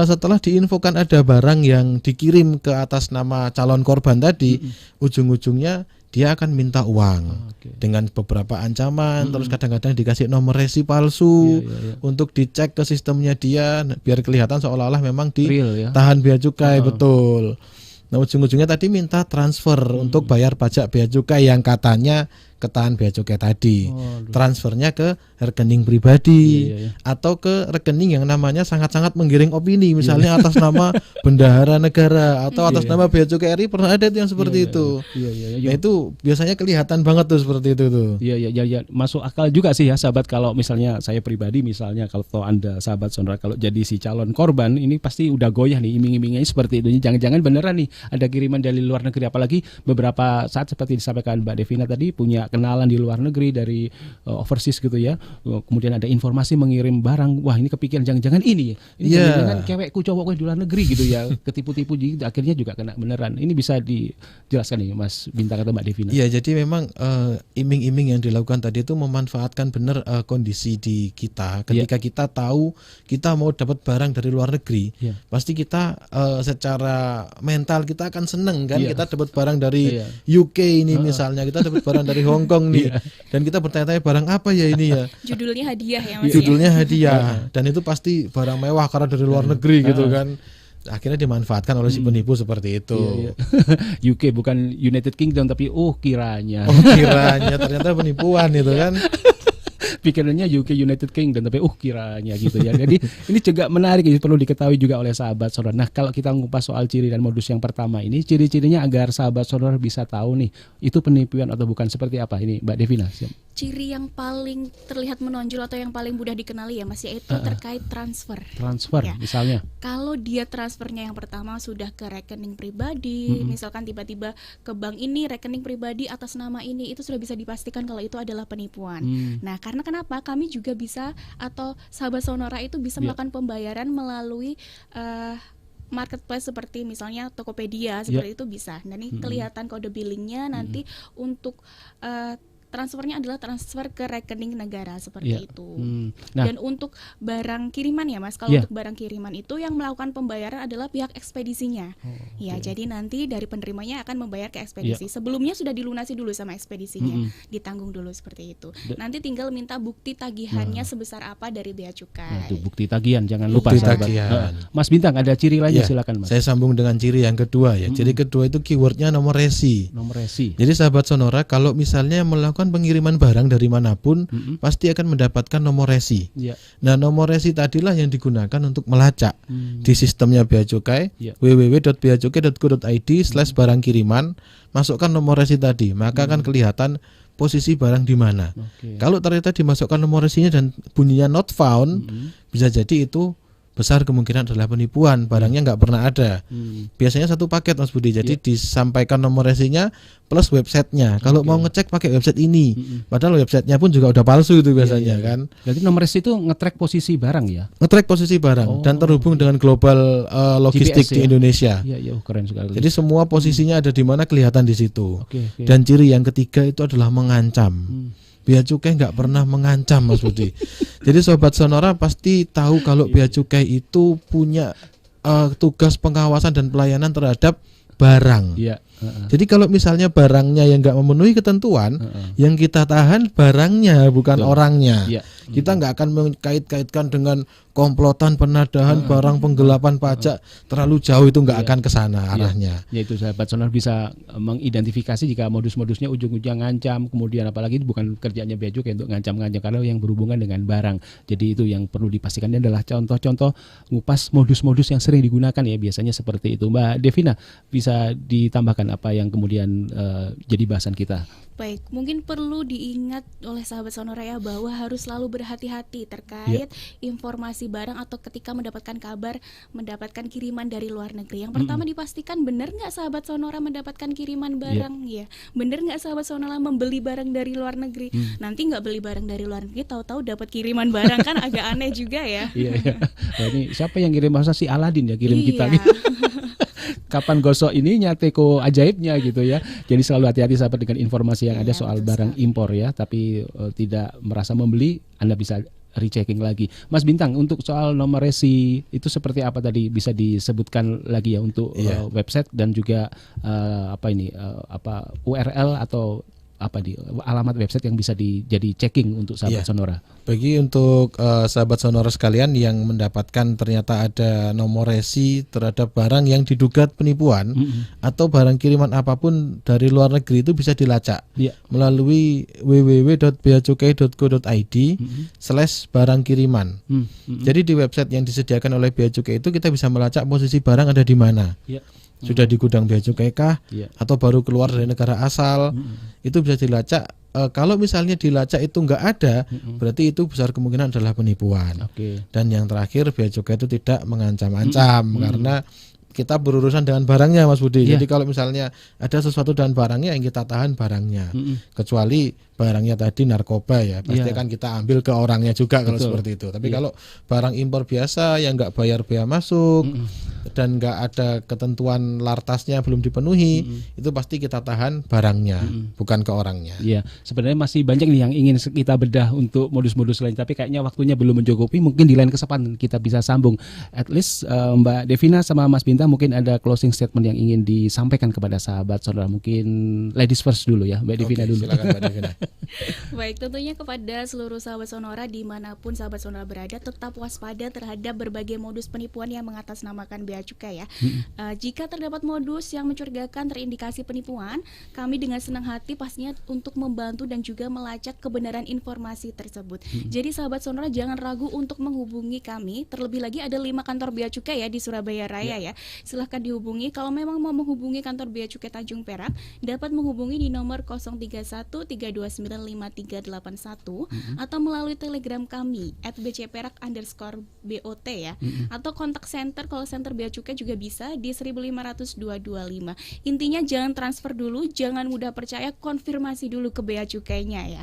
Speaker 3: setelah diinfokan ada barang yang dikirim ke atas nama calon korban tadi, ujung-ujungnya dia akan minta uang
Speaker 2: Oke.
Speaker 3: dengan beberapa ancaman, terus kadang-kadang dikasih nomor resi palsu
Speaker 2: Iya.
Speaker 3: untuk dicek ke sistemnya dia, biar kelihatan seolah-olah memang
Speaker 2: Real ya.
Speaker 3: ditahan bea cukai, betul. Nah, ujung-ujungnya tadi minta transfer untuk bayar pajak bea cukai yang katanya ketahan bea cukai tadi.
Speaker 2: Waduh.
Speaker 3: Transfernya ke rekening pribadi
Speaker 2: Iya.
Speaker 3: atau ke rekening yang namanya sangat-sangat menggiring opini, misalnya atas nama bendahara negara atau atas nama bea cukai RI, pernah ada itu yang seperti itu.
Speaker 2: Iya.
Speaker 3: Nah, itu biasanya kelihatan banget tuh seperti itu tuh.
Speaker 2: Iya, masuk akal juga sih ya sahabat. Kalau misalnya saya pribadi, misalnya kalau Anda sahabat Sonora kalau jadi si calon korban, ini pasti udah goyah nih iming-imingnya seperti itu. Jangan-jangan beneran nih ada kiriman dari luar negeri, apalagi beberapa saat seperti disampaikan Mbak Devina tadi, punya kenalan di luar negeri dari overseas gitu ya. Kemudian ada informasi mengirim barang, wah ini kepikiran jangan-jangan ini jangan-jangan cewekku cowokku di luar negeri gitu ya, ketipu-tipu, jadi akhirnya juga kena beneran. Ini bisa dijelaskan nih Mas Bintang atau Mbak Devina?
Speaker 3: Iya, jadi memang iming-iming yang dilakukan tadi itu memanfaatkan benar kondisi di kita. Ketika kita tahu kita mau dapat barang dari luar negeri, pasti kita secara mental kita akan seneng kan, kita dapat barang dari UK ini misalnya, kita dapat barang dari Hong Kong nih, dan kita bertanya-tanya barang apa ya ini ya.
Speaker 4: Judulnya hadiah ya Mas.
Speaker 3: Judulnya hadiah, dan itu pasti barang mewah karena dari luar negeri gitu kan. Akhirnya dimanfaatkan oleh si penipu seperti itu.
Speaker 2: Iya. UK bukan United Kingdom, tapi kiranya.
Speaker 3: Oh, kiranya ternyata penipuan itu kan.
Speaker 2: Pikirannya UK United Kingdom, tapi kiranya gitu ya. Jadi ini juga menarik, ini perlu diketahui juga oleh sahabat Sonora. Nah, kalau kita ngupas soal ciri dan modus yang pertama ini, ciri-cirinya agar sahabat Sonora bisa tahu nih itu penipuan atau bukan, seperti apa ini Mbak Devina?
Speaker 4: Ciri yang paling terlihat menonjol atau yang paling mudah dikenali ya Mas, yaitu terkait transfer.
Speaker 2: Transfer
Speaker 4: Ya.
Speaker 2: misalnya.
Speaker 4: Kalau dia transfernya yang pertama sudah ke rekening pribadi, misalkan tiba-tiba ke bank ini rekening pribadi atas nama ini, itu sudah bisa dipastikan kalau itu adalah penipuan. Nah, karena kenapa? Kami juga bisa, atau sahabat Sonora itu bisa melakukan pembayaran melalui marketplace seperti misalnya Tokopedia, seperti itu bisa. Dan ini kelihatan kode billingnya nanti untuk transfernya adalah transfer ke rekening negara seperti itu.
Speaker 2: Nah.
Speaker 4: Dan untuk barang kiriman ya Mas, kalau untuk barang kiriman itu yang melakukan pembayaran adalah pihak ekspedisinya. Ya, jadi nanti dari penerimanya akan membayar ke ekspedisi. Sebelumnya sudah dilunasi dulu sama ekspedisinya, ditanggung dulu seperti itu. Nanti tinggal minta bukti tagihannya sebesar apa dari bea cukai.
Speaker 2: Itu bukti tagihan, jangan lupa
Speaker 3: Bukti
Speaker 2: sahabat.
Speaker 3: tagihan.
Speaker 2: Mas Bintang, ada ciri lainnya,
Speaker 3: Ya,
Speaker 2: silakan Mas.
Speaker 3: saya sambung dengan ciri yang kedua ya. Ciri kedua itu keywordnya nomor resi.
Speaker 2: Nomor resi.
Speaker 3: Jadi sahabat Sonora, kalau misalnya melakukan pengiriman barang dari manapun, pasti akan mendapatkan nomor resi.
Speaker 2: Ya.
Speaker 3: Nah, nomor resi tadilah yang digunakan untuk melacak di sistemnya bea cukai,
Speaker 2: Ya.
Speaker 3: www.beacukai.go.id/barang kiriman, masukkan nomor resi tadi, maka akan kelihatan posisi barang di mana.
Speaker 2: Oke.
Speaker 3: Kalau ternyata dimasukkan nomor resinya dan bunyinya not found, bisa jadi itu besar kemungkinan adalah penipuan, barangnya nggak pernah ada. Biasanya satu paket Mas Budi, jadi disampaikan nomor resinya plus websitenya. Kalau mau ngecek pakai website ini, padahal websitenya pun juga udah palsu itu biasanya kan.
Speaker 2: Berarti nomor resi itu nge-track posisi barang ya?
Speaker 3: Nge-track posisi barang dan terhubung dengan global logistik
Speaker 2: GPS
Speaker 3: di
Speaker 2: ya?
Speaker 3: Indonesia.
Speaker 2: Iya, keren sekali.
Speaker 3: Jadi semua posisinya ada di mana kelihatan di situ.
Speaker 2: Oke.
Speaker 3: Dan ciri yang ketiga itu adalah mengancam. Bea cukai nggak pernah mengancam Mas Budi. Jadi sobat Sonora pasti tahu kalau bea cukai itu punya tugas pengawasan dan pelayanan terhadap barang.
Speaker 2: Iya.
Speaker 3: Jadi kalau misalnya barangnya yang nggak memenuhi ketentuan, yang kita tahan barangnya bukan orangnya.
Speaker 2: Iya.
Speaker 3: Kita nggak akan mengkait-kaitkan dengan komplotan penadahan barang, penggelapan pajak, terlalu jauh itu nggak akan ke sana arahnya.
Speaker 2: Yaitu sahabat Sonora bisa mengidentifikasi jika modus-modusnya ujung-ujung ngancam, kemudian apalagi itu bukan kerjanya bea cukai untuk ngancam-ngancam, karena yang berhubungan dengan barang. Jadi itu yang perlu dipastikan. Ini adalah contoh-contoh ngupas modus-modus yang sering digunakan ya, biasanya seperti itu. Mbak Devina, bisa ditambahkan apa yang kemudian jadi bahasan kita?
Speaker 4: Baik, mungkin perlu diingat oleh sahabat Sonora ya, bahwa harus selalu berhati-hati terkait informasi barang atau ketika mendapatkan kabar mendapatkan kiriman dari luar negeri. Yang pertama dipastikan benar nggak sahabat Sonora mendapatkan kiriman barang ya, benar nggak sahabat Sonora membeli barang dari luar negeri. Nanti nggak beli barang dari luar negeri, tahu-tahu dapat kiriman barang, kan agak aneh juga ya.
Speaker 2: Iya. Nah, ini siapa yang kirim, masa si Aladin ya kirim kita?
Speaker 4: Iya.
Speaker 2: Kapan gosok ininya, teko ajaibnya gitu ya. Jadi selalu hati-hati sahabat dengan informasi yang ada soal barang impor ya, tapi tidak merasa membeli, Anda bisa rechecking lagi. Mas Bintang, untuk soal nomor resi itu seperti apa tadi, bisa disebutkan lagi ya untuk website dan juga URL atau alamat website yang bisa jadi checking untuk sahabat Sonora.
Speaker 3: Bagi untuk sahabat Sonora sekalian yang mendapatkan ternyata ada nomor resi terhadap barang yang diduga penipuan atau barang kiriman apapun dari luar negeri, itu bisa dilacak melalui www.beacukai.co.id/barang kiriman. Jadi di website yang disediakan oleh Bea Cukai itu kita bisa melacak posisi barang ada di mana. Sudah di gudang Bea Cukai kah, atau baru keluar dari negara asal, itu bisa dilacak. Kalau misalnya dilacak itu nggak ada, berarti itu besar kemungkinan adalah penipuan. Dan yang terakhir, Bea Cukai itu tidak mengancam-ancam karena kita berurusan dengan barangnya, Mas Budi. Jadi kalau misalnya ada sesuatu dengan barangnya, yang kita tahan barangnya. Kecuali barangnya tadi narkoba ya, pasti akan kita ambil ke orangnya juga kalau seperti itu. Tapi kalau barang impor biasa yang nggak bayar bea masuk dan nggak ada ketentuan lartasnya belum dipenuhi, itu pasti kita tahan barangnya, bukan ke orangnya.
Speaker 2: Iya, sebenarnya masih banyak nih yang ingin kita bedah untuk modus-modus lain, tapi kayaknya waktunya belum mencukupi. Mungkin di lain kesempatan kita bisa sambung. At least Mbak Devina sama Mas Bintang mungkin ada closing statement yang ingin disampaikan kepada sahabat Sonora. Mungkin ladies first dulu ya, Mbak Devina dulu.
Speaker 3: Silakan Mbak Devina.
Speaker 4: Baik, tentunya kepada seluruh sahabat Sonora dimanapun sahabat Sonora berada, tetap waspada terhadap berbagai modus penipuan yang mengatasnamakan Bea Cukai ya. Jika terdapat modus yang mencurigakan terindikasi penipuan, kami dengan senang hati pastinya untuk membantu dan juga melacak kebenaran informasi tersebut. Jadi sahabat Sonora jangan ragu untuk menghubungi kami. Terlebih lagi ada 5 kantor Bea Cukai ya di Surabaya Raya ya. Silahkan dihubungi. Kalau memang mau menghubungi kantor Bea Cukai Tanjung Perak, dapat menghubungi di nomor 031-329-5381 atau melalui telegram kami @bcperak_bot ya, atau kontak center call center Bea Cukai juga bisa di 1550225. Intinya jangan transfer dulu, jangan mudah percaya, konfirmasi dulu ke Bea Cukainya ya.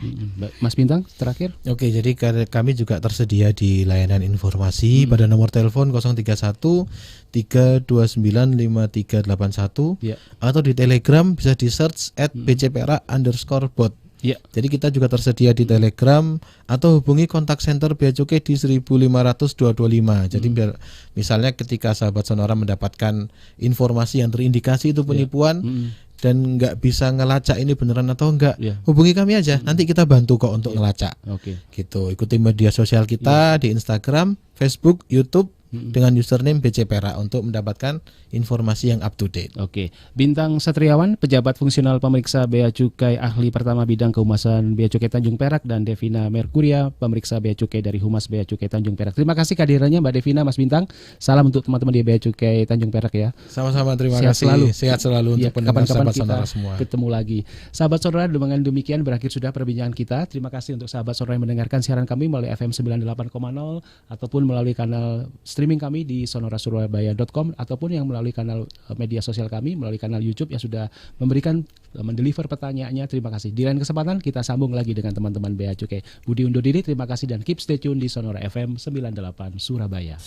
Speaker 2: Mas Bintang terakhir.
Speaker 3: Oke, jadi kami juga tersedia di layanan informasi pada nomor telepon 031 3295381 atau di Telegram bisa di search @bcperak_bot. Jadi kita juga tersedia di Telegram atau hubungi kontak center Bea Cukai di 1550225. Jadi biar misalnya ketika sahabat Sonora mendapatkan informasi yang terindikasi itu penipuan dan nggak bisa ngelacak ini beneran atau enggak, hubungi kami aja. Nanti kita bantu kok untuk ngelacak. Gitu. Ikuti media sosial kita di Instagram, Facebook, YouTube dengan username BC Perak untuk mendapatkan informasi yang up to date.
Speaker 2: Bintang Satriawan, pejabat fungsional pemeriksa Bea Cukai ahli pertama bidang kehumasan Bea Cukai Tanjung Perak, dan Devina Merkuria, pemeriksa Bea Cukai dari Humas Bea Cukai Tanjung Perak. Terima kasih kehadirannya Mbak Devina, Mas Bintang. Salam untuk teman-teman di Bea Cukai Tanjung Perak ya.
Speaker 3: Sama-sama, terima kasih. Sehat selalu untuk pendengar sahabat Sonora semua.
Speaker 2: Ketemu lagi. Sahabat Sonora, dengan demikian berakhir sudah perbincangan kita. Terima kasih untuk sahabat Sonora yang mendengarkan siaran kami melalui FM 98,0 ataupun melalui kanal streaming kami di sonorasurabaya.com ataupun yang melalui kanal media sosial kami, melalui kanal YouTube yang sudah mendeliver pertanyaannya. Terima kasih. Di lain kesempatan kita sambung lagi dengan teman-teman Bea Cukai. Budi undur diri, terima kasih dan keep stay tune di Sonora FM 98 Surabaya.